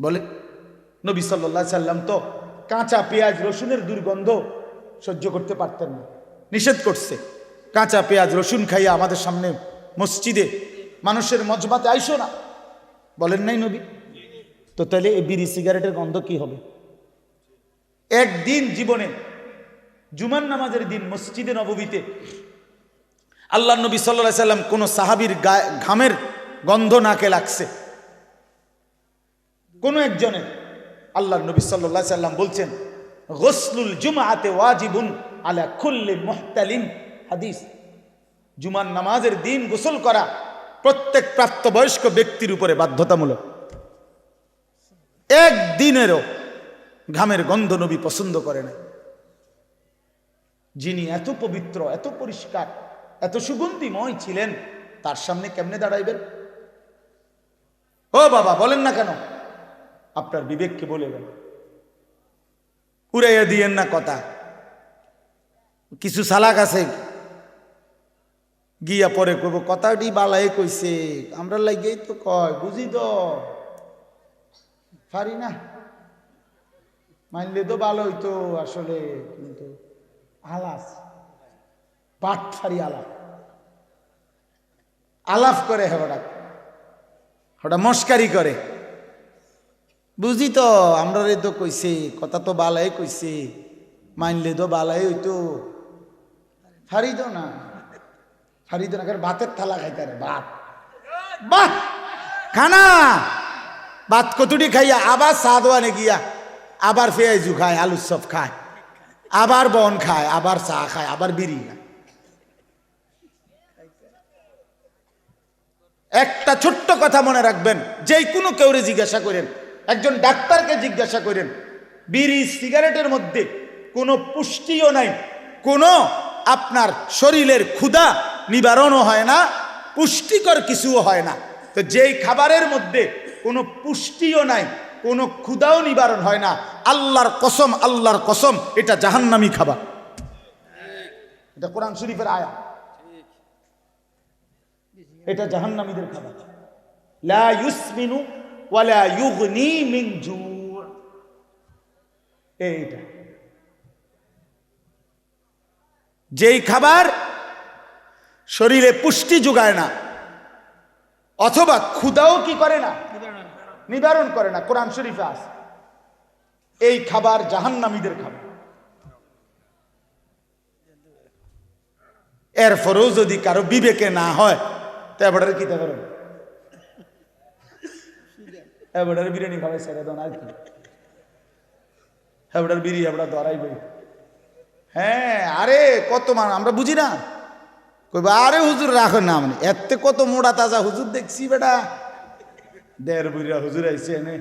বলে? নবী সাল্লাল্লাহু আলাইহি সাল্লাম তো কাঁচা পেঁয়াজ রসুনের দুর্গন্ধ সহ্য করতে পারতেন না, নিষেধ করছে। কাঁচা পেঁয়াজ রসুন খাইয়া আমাদের সামনে মসজিদে মানুষের মজমাতে আইসো না, বলেন নাই নবী? তো তাহলে এই বিড়ি সিগারেটের গন্ধ কি হবে? একদিন জীবনে জুমার নামাজের দিন মসজিদে নববীতে আল্লাহ নবী সাল্লাল্লাহু আলাইহি সাল্লাম কোন সাহাবীর ঘামের গন্ধ নাকে লাগছে, কোন একজনের। আল্লাহ নবী সাল্লাল্লাহু আলাইহি সাল্লাম বলছেন, গোসলুল জুমআতে ওয়াজিবুন আলা কুল্লি মুহতালিম। হাদিস, জুমার নামাজের দিন গোসল করা প্রত্যেক প্রাপ্তবয়স্ক ব্যক্তির উপরে বাধ্যতামূলক। একদিনেরও ঘামের গন্ধ নবী পছন্দ করে না। যিনি এত পবিত্র, এত পরিষ্কার, এত সুগন্ধিময় ছিলেন, তার সামনে কেমনে দাঁড়াইবেন? ও বাবা, বলেন না কেন? আপনার বিবেককে বলে দেন, উড়াইয়া দিয়েন না কথা। কিছু সালাক আছে গিয়া পরে কইব কথাটি বালাই কইছে, আমরা লাগেই তো কয়, বুঝি তো পারি না, মানলে তো ভালো হইতো আসলে, কিন্তু আলাস পাট ফারি আলাপ আলাপ করে, ওটা মস্কারি করে। বুঝি তো আমরা তো কইছে, কথা তো বালাই কইছে, মানলে তো বালাই হইতো, ফারিদ না, ফারিদ না, ভাতের থালা খাইতে রে, ভাত বাহ খানা, ভাত কতটি খাইয়া আবার সাদওয়ানে গিয়া আবার পেঁয়াজু খায়, আলুর চপ খায়, আবার বন খায়, আবার চা খায়, আবার বিড়ি খায়। একটা ছোট্ট কথা মনে রাখবেন, যেই কোনো কেউরে জিজ্ঞাসা করেন, একজন ডাক্তারকে জিজ্ঞাসা করেন, বিড়ি সিগারেটের মধ্যে কোনো পুষ্টিও নাই, কোনো আপনার শরীরের ক্ষুধা নিবারণও হয় না, পুষ্টিকর কিছুও হয় না। তো যেই খাবারের মধ্যে কোনো পুষ্টিও নাই, কোনো ক্ষুধাও নিবারণ হয় না, আল্লাহর কসম, আল্লাহর কসম, এটা জাহান্নামী খাবার। এটা কোরআন শরীফের আয়াত, এটা জাহান্নামীদের খাবার। লা ইউসমিনু ওয়ালা ইউগনি মিন জু। এইটা যেই খাবার শরীরে পুষ্টি যোগায় না অথবা ক্ষুধাও কি করে না, নিবারণ করে না, কোরআন শরীফে আছে, এই খাবার জাহান্নামীদের খাবার। এরপরেও যদি কারো বিবেকে না হয় তো এবারে কি তা করবে, এবারে বিরিয়ানি খাওয়াই ছেড়ে দেন আর কি, এবারে বিড়ি এবার ধরাইবে। হ্যাঁ, আরে কত মান আমরা বুঝি না, কইবা আরে হুজুর রাখো না, মানে এতে কত মোড়া তাজা হুজুর দেখছি বেটা, দেড় বুড়িয়া হুজুর আইছে এনে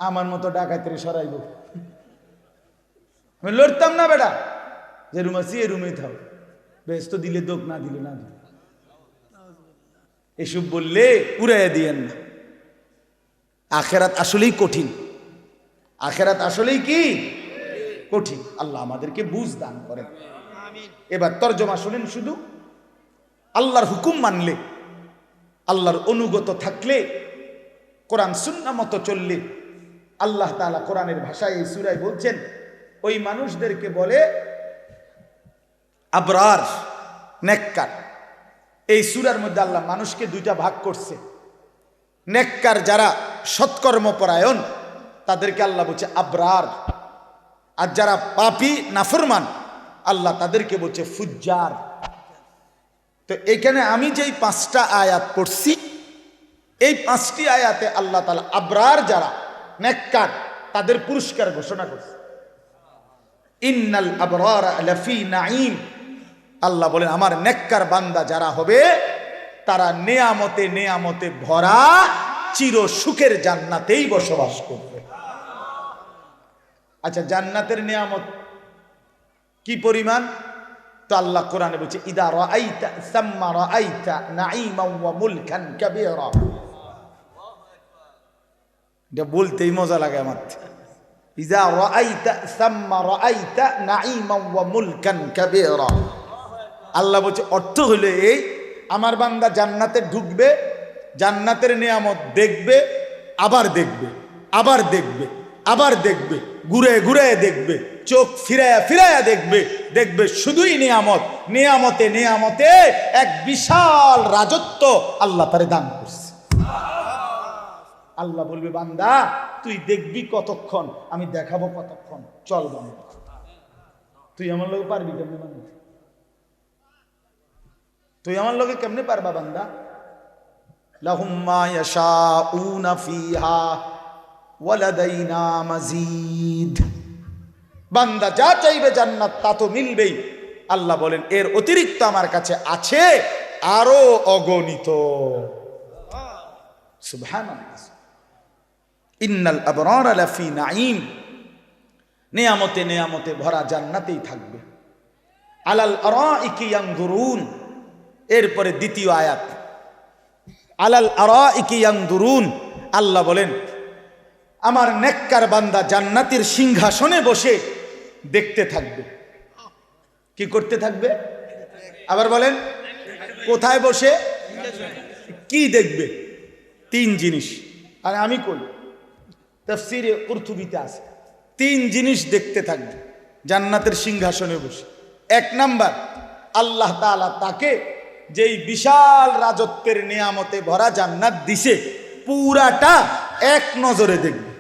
আমার মতো ডাকাতের সরাইব। আমি লড়তাম না বেটা, যে রুম আছি এ রুমেই থাও, বেশ তো দিলে দোক, না দিলে না দিলে। এসব বললে উড়াইয়া দিয়েন না। আখেরাত আসলেই কঠিন, আখেরাত আসলেই কি কঠিন। আল্লাহ আমাদেরকে বুঝ দান করেন। এবার তর্জমা শুনেন শুধু। আল্লাহর হুকুম মানলে, আল্লাহর অনুগত থাকলে, কোরআন সুন্নাহ মতো চললে, আল্লাহ তাআলা কোরআনের ভাষায় এই সূরায় বলছেন, ওই মানুষদেরকে বলে আবরার, নেককার। এই সূরার মধ্যে আল্লাহ মানুষকে দুইটা ভাগ করছে। নেককার যারা সৎকর্মপরায়ণ তাদেরকে আল্লাহ বলছে আবরার, আর যারা পাপী নাফরমান আল্লাহ তাদেরকে বলছে ফুজ্জার। তো এখানে আমি যেই 5টা আয়াত পড়ছি, এই 5টি আয়াতে আল্লাহ তাআলা আবরার যারা নেককার তাদের পুরস্কার ঘোষণা করছে। ইন্নাল আবরারা লাফি নাঈম, আল্লাহ বলেন আমার নেককার বান্দা যারা হবে তারা নেয়ামতে নেয়ামতে ভরা চির সুখের জান্নাতেই বসবাস করবে। আচ্ছা, জান্নাতের নিয়ামত কি পরিমাণ? তো আল্লাহ কোরআনে বলছে ইদা রাআইতা সাম্মা রাআইতা নাঈমান ওয়া মুলকান কাবীরা। এটা বলতেই মজা লাগে আমার। ইদা রাআইতা সাম্মা রাআইতা নাঈমান ওয়া মুলকান কাবীরা। আল্লাহ বলছে অর্থ হলো এই, আমার বান্দা জান্নাতে ঢুকবে, জান্নাতের নিয়ামত দেখবে, আবার দেখবে, আবার দেখবে, আবার দেখবে, ঘুরে ঘুরে দেখবে, চোখ ফিরায়া ফিরায়া দেখবে, দেখবে শুধুই নিয়ামত, নিয়ামতে নিয়ামতে এক বিশাল রাজত্ব আল্লাহ তারে দান করছে। আল্লাহ বলবে বান্দা তুই দেখবি কতক্ষণ, আমি দেখাবো কতক্ষণ, চল বান্দা। তুই আমার লোক পারবি কেমনে বান্দা? তুই আমার লোকে কেমনে পারবা বান্দা? লাহুম মা ইয়াশাউনা ফিহা ওয়া লাদাইনা মাজিদ। বান্দা যা চাইবে জান্নাত তা তো মিলবেই। আল্লাহ বলেন এর অতিরিক্ত আমার কাছে আছে আরো অগণিত। সুবহানাল্লাহ। ইন্নাল আবরারা লাফি নাঈম, নিয়ামতে নিয়ামতে ভরা জান্নাতেই থাকবে। আলাল আরাইকি ইয়ানজুরুন, এরপরে দ্বিতীয় আয়াত আলাল আরাইকি ইয়ানজুরুন। আল্লাহ বলেন আমার নেককার বান্দা জান্নাতের সিংহাসনে বসে দেখতে থাকবে। কি করতে থাকবে? আবার বলেন কোথায় বসে কি দেখবে? 3 জিনিস। আর আমি কই তাফসীরে কুরতুবীতে আছে 3 জিনিস দেখতে থাকবে জান্নাতের সিংহাসনে বসে। 1 নাম্বার, আল্লাহ তাআলা তাকে যেই বিশাল রাজত্বের নিয়ামতে ভরা জান্নাত দিছে পুরাটা এক নজরে দেখবে।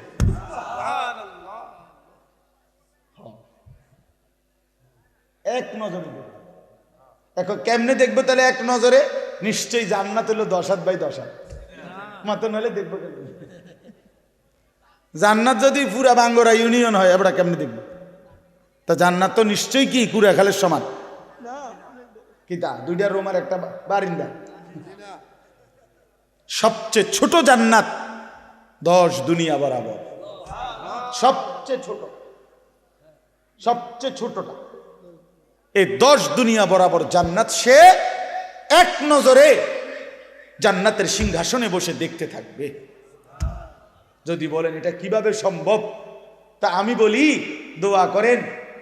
এক নজরে দেখবে। এখন কেমনে দেখবে তাহলে এক নজরে? নিশ্চয়ই জান্নাত হলো 10 হাত বাই 10 হাত মতো, নাহলে দেখবো কেমনে? জান্নাত যদি পুরা বাঙ্গরা ইউনিয়ন হয় আমরা কেমনে দেখবো? তা জান্নাত তো নিশ্চয়ই কি কুড়াখালের সমান? কিতা 2টা রুম আর একটা বারিন্দা। সবচেয়ে ছোট জান্নাত 10 দুনিয়া বরাবর, সবচেয়ে ছোট, সবচেয়ে ছোটটা এই 10 দুনিয়া বরাবর জান্নাত। সে এক নজরে জান্নাতের সিংহাসনে বসে দেখতে থাকবে। যদি বলেন এটা কিভাবে সম্ভব, তা আমি বলি দোয়া করেন,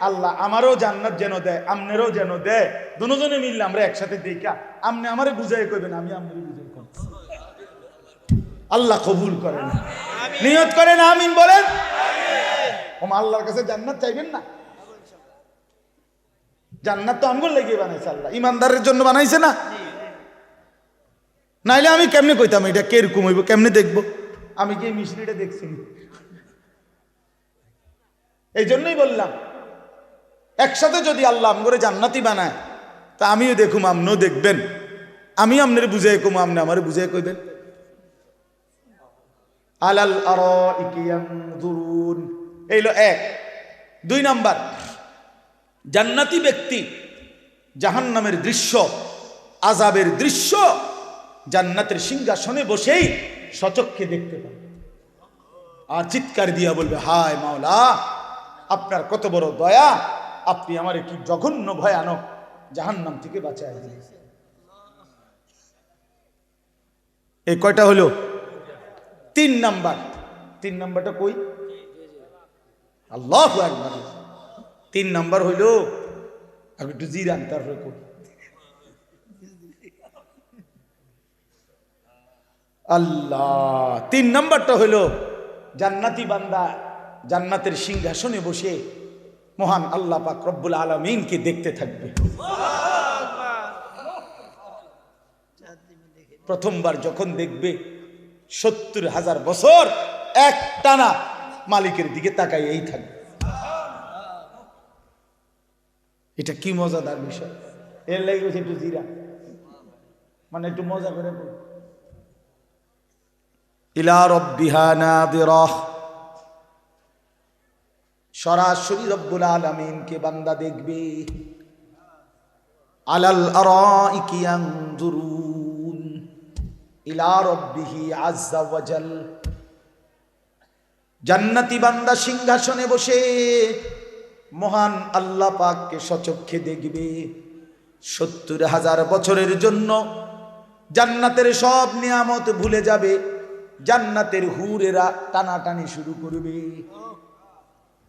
আল্লাহ আমারও জান্নাত যেন দেয়, আমনেরও যেন দেয়, দুজনে মিললে আমরা একসাথে দেখা আমনে আমারে বুঝাই কইবেন, আমি আমনে বুঝাই কইব। আল্লাহ কবুল করেন, নিয়ত করেন, আমিন বলেন। ওমা আল্লাহর কাছে জান্নাত চাইবেন না? জান্নাত তো আমগুলো লেগে বানাইছে আল্লাহ, ইমানদারের জন্য বানাইছে না? নাইলে আমি কেমনে কইতাম এটা কিরকম হইব, কেমনে দেখবো? আমি কি মিষ্টিটা দেখছি? এই জন্যই বললাম একসাথে যদি আল্লাহ আমগরে জান্নাতি বানায়, তা আমিও দেখুম, আমনও দেখবেন, আমি আমনের বুঝাই কম, আমনে আমারে বুঝাই কইবেন। আলাল আরাইকি ইয়ানজুরুন, এইলো 1। 2 নাম্বার, জান্নাতি ব্যক্তি জাহান্নামের দৃশ্য, আযাবের দৃশ্য জান্নাতের সিংহাসনে বসেই সচক্ষে দেখতে পাবে, আর চিৎকার দিয়া বলবে, হায় মাওলা, আপনার কত বড় দয়া, আপনি আমারে কি জঘন্য ভয়ানক জাহান্নাম থেকে বাঁচায় দিয়েছেন। এই কয়টা হলো? 3 নাম্বার। 3 নাম্বারটা কই? আল্লাহু আকবার। 3 নাম্বার হইল, আমি একটু জিরান তারপরে কই। আল্লাহ, 3 নাম্বারটা হইল জান্নাতি বান্দা জান্নাতের সিংহাসনে বসে মহান আল্লাহ পাক রব্বুল আলামিনকে দেখতে থাকবে। প্রথমবার যখন দেখবে 70,000 বছর এক টানা মালিকের দিকে তাকাইয়েই থাকবে। এটা কি মজাদার বিষয়। এর লাগে একটু জিরা, মানে একটু মজা করে বল। ইলা রাব্বিহা নাযিরাহ, সরাসরি রব্বুল আলামিনকে বান্দা দেখবে। আলাল আরাইকি ইয়ানজুরুন ইলা রাব্বিহি আযজা ওয়া জাল, জান্নাতি বান্দা সিংহাসনে বসে মহান আল্লাহ পাককে সচক্ষে দেখবে। 70,000 বছরের জন্য জান্নাতের সব নিয়ামত ভুলে যাবে, জান্নাতের হুরেরা টানাটানি শুরু করবে।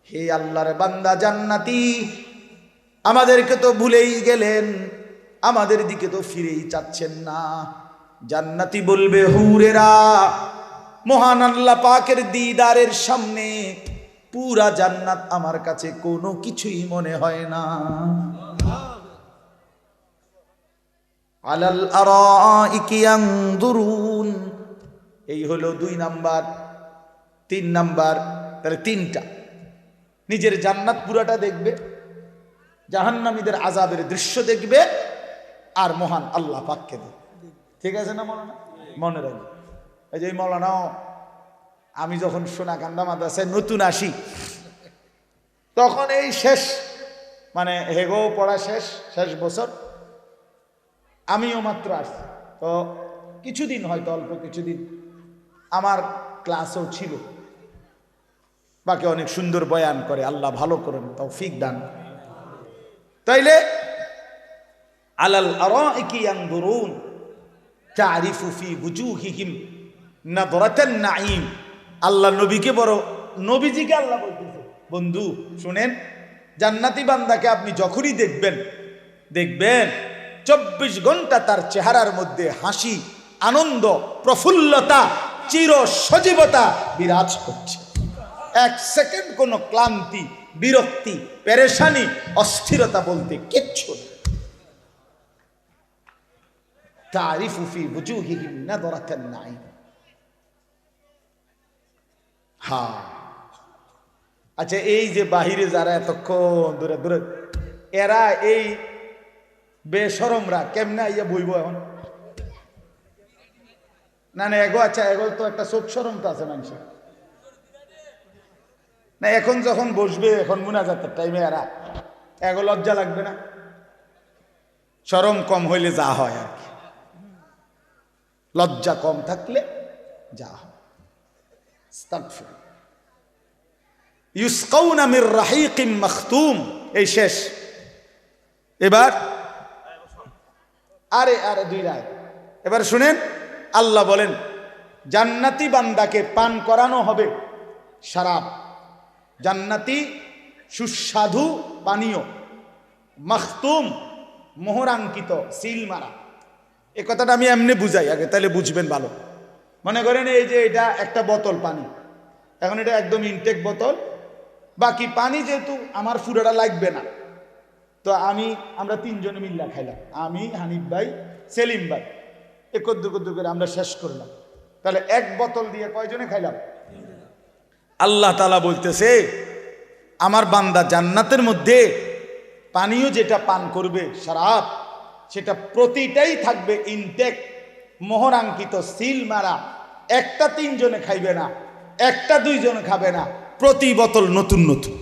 হে আল্লাহর বান্দা জান্নাতি, আমাদেরকে তো ভুলেই গেলেন, আমাদের দিকে তো ফিরেই চাচ্ছেন না। জান্নাতি বলবে, হুরেরা, মহান আল্লাহ পাকের দিদারের সামনে পুরা জান্নাত আমার কাছে কোনো কিছুই মনে হয় না। আলাল আরাইকি ইয়ানজুরুন, এই হলো 2 নাম্বার। 3 নাম্বার, তাহলে 3টা। নিজের জান্নাত পুরাটা দেখবে, জাহান্নামীদের আযাবের দৃশ্য দেখবে, আর মহান আল্লাহ পাককে দেখবে। ঠিক আছে না মৌলানা? মনে রাখবে। এই যে মৌলানাও, আমি যখন সোনাকান্দা মাদ্রাসায় নতুন আসি, তখন এই শেষ, মানে হেগো পড়া শেষ বছর, আমিও মাত্র আসছি। তো কিছুদিন, হয়তো অল্প কিছুদিন আমার ক্লাসও ছিল। বাকি অনেক সুন্দর বয়ান করে, আল্লাহ ভালো করেন, তৌফিক দান। তাইলে আলাল আরাইকি ইয়ানজুরুন তারিফু ফি বুজুহিহিম নাদরাতান নাঈম। আল্লাহ নবীকে বড়, নবীজিকে আল্লাহ বলতেছে, বন্ধু শুনেন, জান্নাতি বান্দাকে আপনি যখনই দেখবেন 24 ঘন্টা তার চেহারার মধ্যে হাসি, আনন্দ, প্রফুল্লতা, চির সজীবতা বিরাজ করছে। 1 সেকেন্ড কোনো ক্লান্তি, বিরক্তি, পেরেশানি, অস্থিরতা বলতে কিচ্ছু নেই। তারিফু ফি বুজুহিহিম নাদরাতান নাঈম। হ্যাঁ, আচ্ছা, এই যে বাহিরে যারা এতক্ষণ দূরে দূরে, এরা এই বেশরমরা কেমনে আইয়া বইব এখন? না না, এগো, আচ্ছা এগো তো একটা চোখ শরম তো আছে মানুষের না? এখন যখন বসবে, এখন মুনাজাতের টাইমে এগো লজ্জা লাগবে না? শরম কম হইলে যা হয় আর কি। লজ্জা কম থাকলে যা হয়। আস্তাগফিরুল্লাহ। ইউসকাউনা মির রাহিকিম মাখতুম, এই শেষ। এবার আরে দুই রায়, এবার শুনেন, আল্লাহ বলেন জান্নাতি বান্দাকে পান করানো হবে শরাব, জান্নাতি সুস্বাদু পানীয়, মাখতুম মোহরাঙ্কিত, সিল মারা। এই কথাটা আমি এমনি বুঝাই আগে, তাহলে বুঝবেন ভালো। মনে করেন এই যে এটা একটা বোতল পানি, এখন এটা একদম ইনটেক বোতল, বাকি পানি যেহেতু আমার ফুরাটা লাগবে না, তো আমরা তিনজনে মিল্লা খাইলাম, আমি, হানিফ ভাই, সেলিম ভাই, একদ্দু করে আমরা শেষ করলাম। তাহলে এক বোতল দিয়ে কয়জনে খাইলাম? আল্লাহ তাআলা বলতেছে আমার বান্দা জান্নাতের মধ্যে পানীয় যেটা পান করবে শরাব, সেটা প্রতিটাই থাকবে ইনটেক, মোহরাঙ্কিত, সিল মারা। একটা তিনজনে খাইবে না, একটা দুইজনে খাবে না, প্রতি বোতল নতুন নতুন।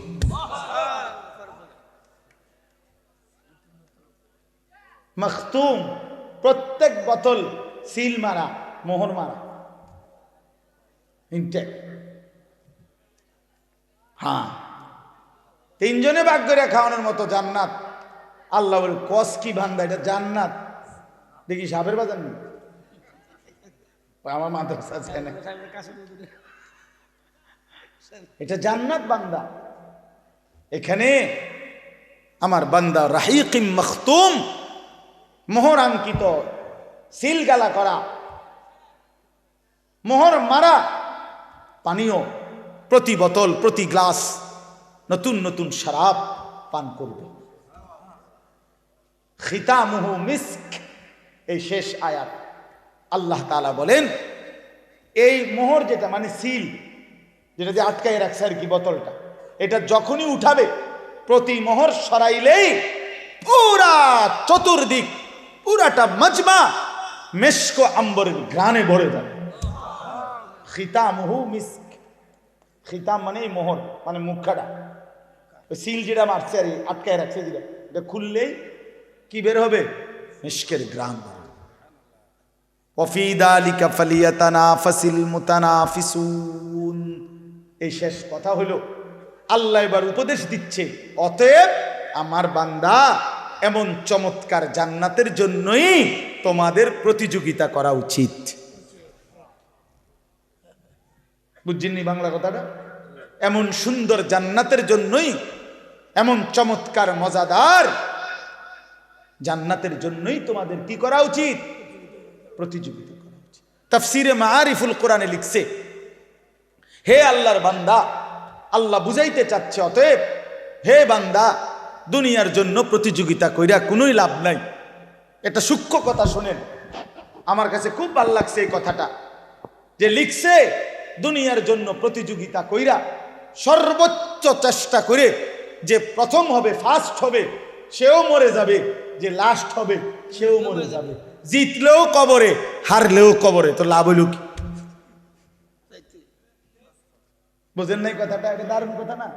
মাখতুম, প্রত্যেক বোতল সিল মারা, মোহর মারা, ইনটেক। হ্যাঁ, তিনজনে ভাগ করে খাওয়ানোর মতো জান্নাত। আল্লাহ বলে কস কি বান্দা, এটা জান্নাত দেখি সাপের বাজার নেই। আমার মাদ্রাসা আছে, এটা জান্নাত বান্দা। এখানে আমার বান্দা রাহিকিম মাখতুম, মোহর আঙ্কিত, সিল গালা করা, মোহর মারা পানীয়, প্রতি বোতল প্রতি গ্লাস নতুন নতুন শরাব পান করবে। খিতামুহু মিস্ক, এই শেষ আয়াত। আল্লাহ তাআলা বলেন এই মোহর যেটা মানে সিল, যেটা দিয়ে আটকায় রাখছে আর কি বোতলটা, এটা যখনই উঠাবে, প্রতি মোহর সরাইলেই পুরা চতুর্দিক, পুরাটা মজমা মেশক আম্বরের ঘ্রাণে ভরে যাবে। খিতামুহু মিস্ক, খিতাম মানে এই মোহর, মানে মুখাটা, সিল যেটা মারছে আর আটকায় রাখছে, যেটা এটা খুললেই কি বের হবে? মিশকের ঘ্রাণ। ওয়াফি যালিকা ফালিয়াতানাফাসিল মুতানাফিসুন। এই শেষ কথা হলো আল্লাহ এবার উপদেশ দিচ্ছে, অতএব আমার বান্দা এমন চমৎকার জান্নাতের জন্যই তোমাদের প্রতিযোগিতা করা উচিত। বুঝছেননি বাংলা কথাটা? এমন সুন্দর জান্নাতের জন্যই, এমন চমৎকার মজাদার জান্নাতের জন্যই তোমাদের কি করা উচিত? প্রতিযোগিতা করা উচিত। তাফসিরে মাআরিফুল কোরআনে লিখছে, হে আল্লাহর বান্দা, আল্লাহ বুঝাইতে চাচ্ছে অতএব হে বান্দা, দুনিয়ার জন্য প্রতিযোগিতা কইরা কোনোই লাভ নাই। এটা সূক্ষ্ম কথা শোনেন, আমার কাছে খুব ভালো লাগছে এই কথাটা, যে লিখছে দুনিয়ার জন্য প্রতিযোগিতা কইরা সর্বোচ্চ চেষ্টা করে যে প্রথম হবে, ফার্স্ট হবে, সেও মরে যাবে, যে লাস্ট হবে সেও মরে যাবে। জিতলেও কবরে, হারলেও কবরে, তো লাভ হইল কি? বুঝেন নাই কথাটা? এটা দারুণ কথা না?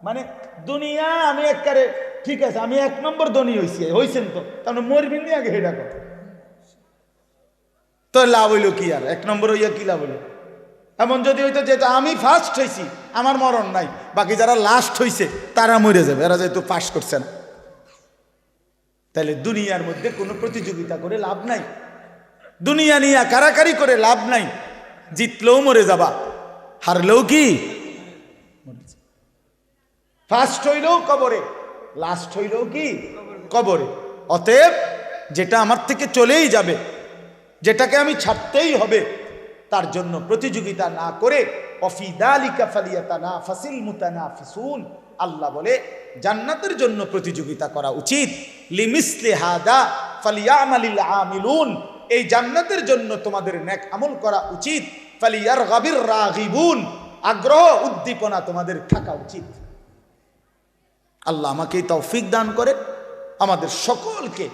মানে দুনিয়া আমি একবারে ঠিক আছে, আমি এক নম্বর ধনী হইছেন তো, তাহলে মরবেন নি আগে, এটা কথা। তো লাভ হইল কি? আর এক নম্বর হইয়া কি লাভ হইল? এমন যদি হইতো যে আমি ফার্স্ট হয়েছি, আমার মরণ নাই, বাকি যারা লাস্ট হয়েছে তারা মরে যাবে, এরা যেহেতু পাস করছে না। তাহলে দুনিয়ার মধ্যে কোনো প্রতিযোগিতা করে লাভ নাই, দুনিয়া নিয়ে কারাকারি করে লাভ নাই। জিতলেও মরে যাবা, হারলেও কি ফার্স্ট হইলেও কবরে, লাস্ট হইলেও কি কবরে। অতএব যেটা আমার থেকে চলেই যাবে, যেটাকে আমি ছাড়তেই হবে, তার জন্য প্রতিযোগিতা না করে ওয়াফি যালিকা ফালিয়াতানাফাসিল মুতানাফিসুন, আল্লাহ বলে জান্নাতের জন্য প্রতিযোগিতা করা উচিত। লিমিসলি হাদা ফালিয়ামালিল আমিলুন, এই জান্নাতের জন্য তোমাদের নেক আমল করা উচিত। ফালিয়ারগাবির রাগিবুন, আগ্রহ উদ্দীপনা তোমাদের থাকা উচিত। আল্লাহ আমাকে তৌফিক দান করেন, আমাদের সকলকে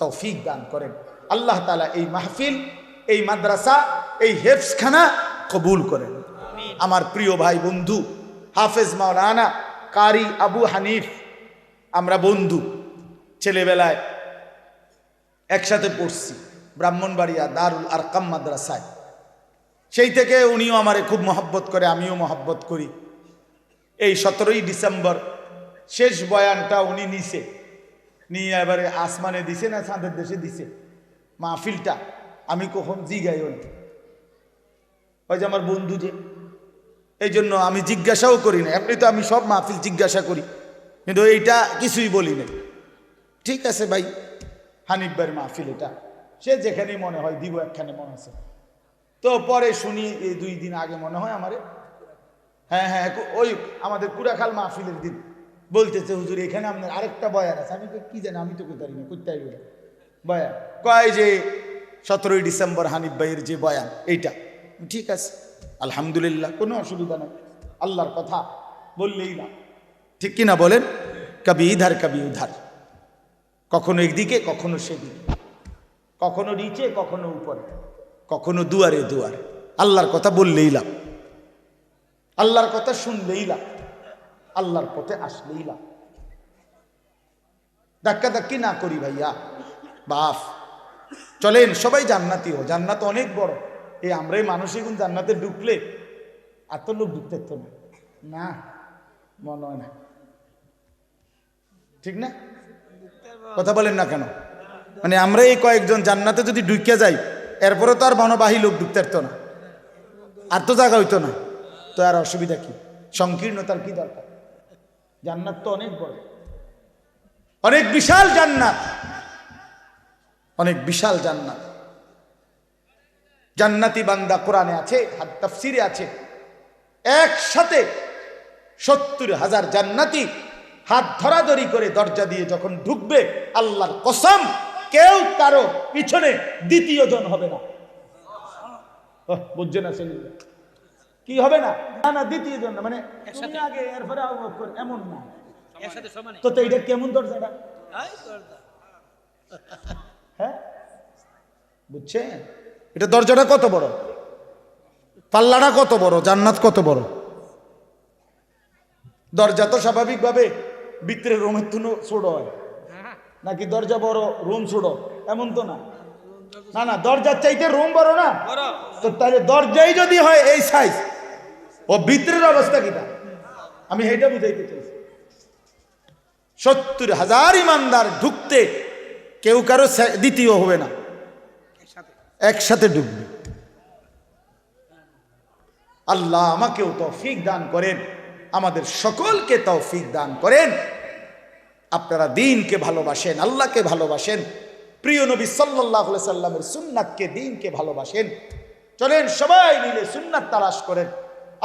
তৌফিক দান করেন। আল্লাহ তাআলা এই মাহফিল, এই মাদ্রাসা, এই হেফজখানা কবুল করেন। আমার প্রিয় ভাই বন্ধু হাফেজ মাওলানা কারি আবু হানিফ, আমরা বন্ধু, ছেলেবেলায় একসাথে পড়ছি, ব্রাহ্মণবাড়িয়া দারুল আরকাম মাদ্রাসায়। সেই থেকে উনিও আমারে খুব মহব্বত করে, আমিও মহব্বত করি। এই 17ই ডিসেম্বর শেষ বয়ানটা উনি নিছে, নিয়ে এবারে আসমানে দিছে না চাঁদের দেশে দিছে মাহফিলটা। আমি কখন জিগাই ওই যে আমার বন্ধু যে, এই জন্য আমি জিজ্ঞাসাও করি না। এমনি তো আমি সব মাহফিল জিজ্ঞাসা করি, কিন্তু এইটা কিছুই বলি না। ঠিক আছে ভাই, হানিফ ভাইয়ের মাহফিল এটা, সে যেখানেই মনে হয় দিব, একখানে মনে আছে। তো পরে শুনি এই 2 দিন আগে মনে হয় আমারে, হ্যাঁ হ্যাঁ ওই আমাদের কুড়াখাল মাহফিলের দিন বলতেছে, হুজুর এখানে আপনার আরেকটা বয়ান আছে। আমি কি জানি, আমি তো কোথায় না কোথায় বয়ান কয় যে 17ই ডিসেম্বর হানিফ ভাইয়ের যে বয়ান এইটা। ঠিক আছে, আলহামদুলিল্লাহ, কোনো অসুবিধা নাই, আল্লাহর কথা বললেই না। ঠিক কিনা বলেন? কবি ইধার কবি উধার, কখনো একদিকে কখনো সেদিকে, কখনো নিচে কখনো উপরে, কখনো দুয়ারে দুয়ারে। আল্লাহর কথা বললেই লাভ, আল্লাহর কথা শুনলেই লাভ, আল্লাহর পথে আসলেই লাভ। ধাক্কা ধাক্কি না করি ভাইয়া বাপ। চলেন সবাই জান্নাতি হো, জান্নাত অনেক বড়। এই আমরাই মানুষই গুণ জান্নাতে ঢুকলে এত লোক ঢুকতে তো না, মনে হয় না, ঠিক না? কথা বলেন না কেন? মানে আমরা এই কয়েকজন জান্নাতে যদি ঢুকে যাই, এরপরে তো আর বনবাহী লোক ঢুকতে পারতো না, আর তো জায়গা হইতো না। তো আর অসুবিধা কি, সংকীর্ণতার কি দরকার? জান্নাত তো অনেক বড়, অনেক বিশাল জান্নাত, অনেক বিশাল জান্নাত। জান্নাতি বান্দা কোরআনে আছে, তাফসিরে আছে, একসাথে 70,000 জান্নাতি হাত ধরাধরি করে দরজা দিয়ে যখন ঢুকবে, আল্লাহর কসম কেউ কারো পিছনে দ্বিতীয় জন হবে না। বুঝছে না সেগুলো কি হবে না? না না, দ্বিতীয় জন না, মানে তুমি আগে এরপরে এমন না। তো এটা কেমন দরজাটা? হ্যাঁ বুঝছেন? এটা দরজাটা কত বড়, পাল্লাটা কত বড়, জান্নাত কত বড়। দরজা তো স্বাভাবিকভাবে ভিতরে রুমের তুনো ছোট হয় নাকি দরজা বড় রুম ছোট? এমন তো না, না না, দরজার চাইতে রুম বড় না? তো তাহলে দরজাই যদি হয় এই সাইজ, ও ভিতরের অবস্থা কিটা? আমি এইটা বুঝাইতে চাইছি। 70,000 ইমানদার ঢুকতে কেউ কারো দ্বিতীয় হবে না, একসাথে ঢুকবে। আল্লাহ আমাকেও তৌফিক দান করেন, আমাদের সকলকে তৌফিক দান করেন। আপনারা দ্বীনকে ভালোবাসেন, আল্লাহকে ভালোবাসেন, প্রিয় নবী সাল্লাল্লাহু আলাইহি সাল্লামের সুন্নাতকে, দ্বীনকে ভালোবাসেন। চলেন সবাই মিলে সুন্নাত তালাশ করেন,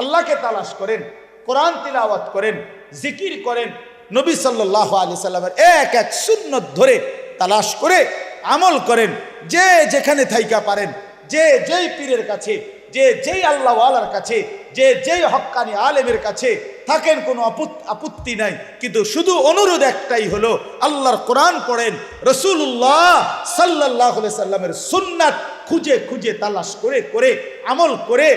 আল্লাহকে তালাশ করেন, কোরআন তিলাওয়াত করেন, জিকির করেন, নবী সাল্লাল্লাহু আলাইহি সাল্লামের এক এক সুন্নত ধরে তালাশ করে আমল করেন। যে যেখানে থাইকা পারেন, যে যেই পীরের কাছে, যে যেই আল্লাহওয়ালার কাছে, যে যেই হক্কানি আলেমের কাছে থাকেন, কোনো আপত্তি নাই। কিন্তু শুধু অনুরোধ একটাই হলো, আল্লাহর কোরআন পড়েন, রাসূলুল্লাহ সাল্লাল্লাহু আলাইহি সাল্লামের সুন্নাত খুঁজে খুঁজে তালাশ করে করে আমল করে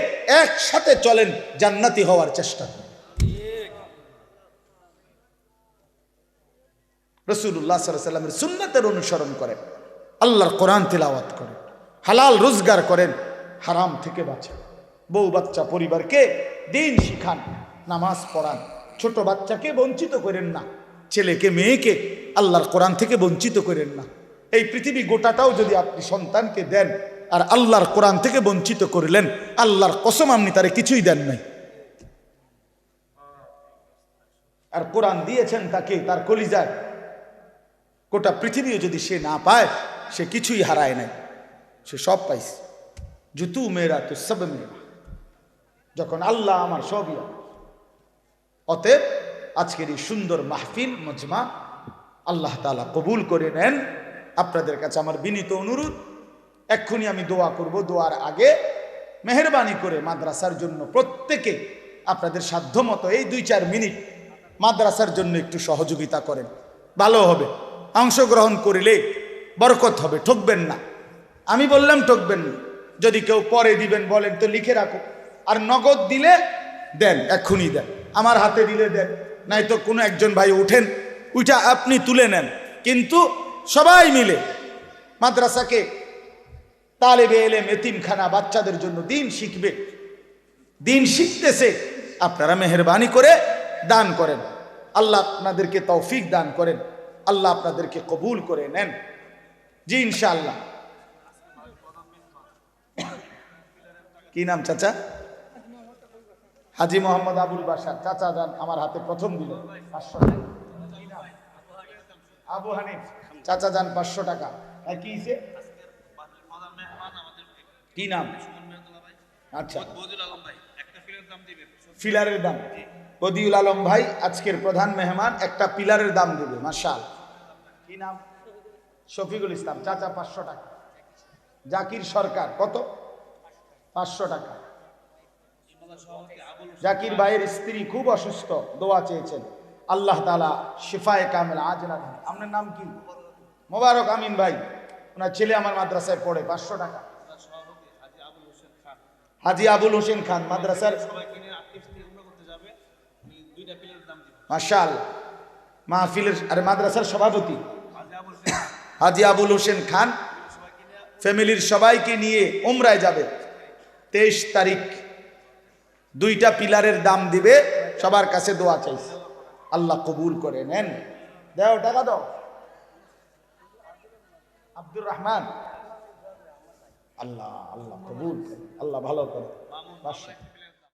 একসাথে চলেন, জান্নাতি হওয়ার চেষ্টা করেন। রাসূলুল্লাহ সাল্লাল্লাহু আলাইহি সাল্লামের সুন্নাতের অনুসরণ করেন, আল্লাহর কোরআন তিলাওয়াত করেন, হালাল রোজগার করেন, হারাম থেকে বাঁচেন, বউ বাচ্চা পরিবারকে দ্বীন শিখান, নামাজ পড়ান, ছোট বাচ্চাকে বঞ্চিত করেন না, ছেলেকে মেয়েকে আল্লাহর কোরআন থেকে বঞ্চিত করেন না। এই পৃথিবী গোটাটাও যদি আপনি সন্তানকে দেন আর আল্লাহর কোরআন থেকে বঞ্চিত করলেন, আল্লাহর কসম আপনি তারে কিছুই দেন নাই। আর কোরআন দিয়েছেন তাকে, তার কলিজায়, গোটা পৃথিবীও যদি সে না পায়, সে কিছুই হারায় নাই, সে সব পাইছে। জুতু মেরা তো সব মেরা, যখন আল্লাহ আমার সবই। অতএব আজকের এই সুন্দর মাহফিল মজমা আল্লাহ তাআলা কবুল করে নেন। আপনাদের কাছে আমার বিনীত অনুরোধ, এক্ষুনি আমি দোয়া করব, দোয়ার আগে মেহেরবানি করে মাদ্রাসার জন্য প্রত্যেকে আপনাদের সাধ্যমতো এই 2-4 মিনিট মাদ্রাসার জন্য একটু সহযোগিতা করেন, ভালো হবে। অংশগ্রহণ করিলে বরকত হবে, ঠকবেন না। আমি বললাম ঠকবেন না। যদি কেউ পরে দিবেন বলেন তো লিখে রাখো, আর নগদ দিলে দেন, এক্ষুনি দেন, আমার হাতে দিলে দেন, নাই তো কোনো একজন ভাই উঠেন, উঠা আপনি তুলে নেন। কিন্তু সবাই মিলে মাদ্রাসাকে তালেবে এলেম, এতিমখানা বাচ্চাদের জন্য দিন শিখবে, দিন শিখতেছে, আপনারা মেহেরবানি করে দান করেন। আল্লাহ আপনাদেরকে তৌফিক দান করেন, আল্লাহ আপনাদেরকে কবুল করে নেন। জি ইনশাআল্লাহ। কি নাম চাচা? হাজি মোহাম্মদ আবুল বাশার। চাচা যান আমার হাতে প্রথম দিল 500 টাকা। আবু হানিফ চাচা যান 500 টাকা। কি হয়েছে? কি নাম? আচ্ছা, ফিলারের দাম। বদিউল আলম ভাই আজকের প্রধান মেহমান, একটা পিলারের দাম দেবে। মাশাআল্লাহ। কি নাম? শফিকুল ইসলাম চাচা 500 টাকা। জাকির সরকার কত? 500 টাকা। জাকির ভাইয়ের স্ত্রী খুব অসুস্থ, দোয়া চেয়েছেন, আল্লাহ তাআলা শিফায়ে কামিল আজলা দেন। আপনার নাম কি? মোবারক আমিন ভাই, ওনার ছেলে আমার মাদ্রাসায় পড়ে, 500 টাকা। হাজি আবুল হোসেন খান মাদ্রাসার, মাশাআল্লাহ, মাহফিলের আর মাদ্রাসার সভাপতি হাজি আবুল হোসেন খান ফ্যামিলির সবাইকে নিয়ে উমরায় যাবে 23 তারিখ। 2টা পিলারের দাম দিবে, সবার কাছে দোয়া চাইছে, আল্লাহ কবুল করে নেন। দাও টাকা দাও। আব্দুর রহমান, আল্লাহ আল্লাহ কবুল করে, আল্লাহ ভালো করে।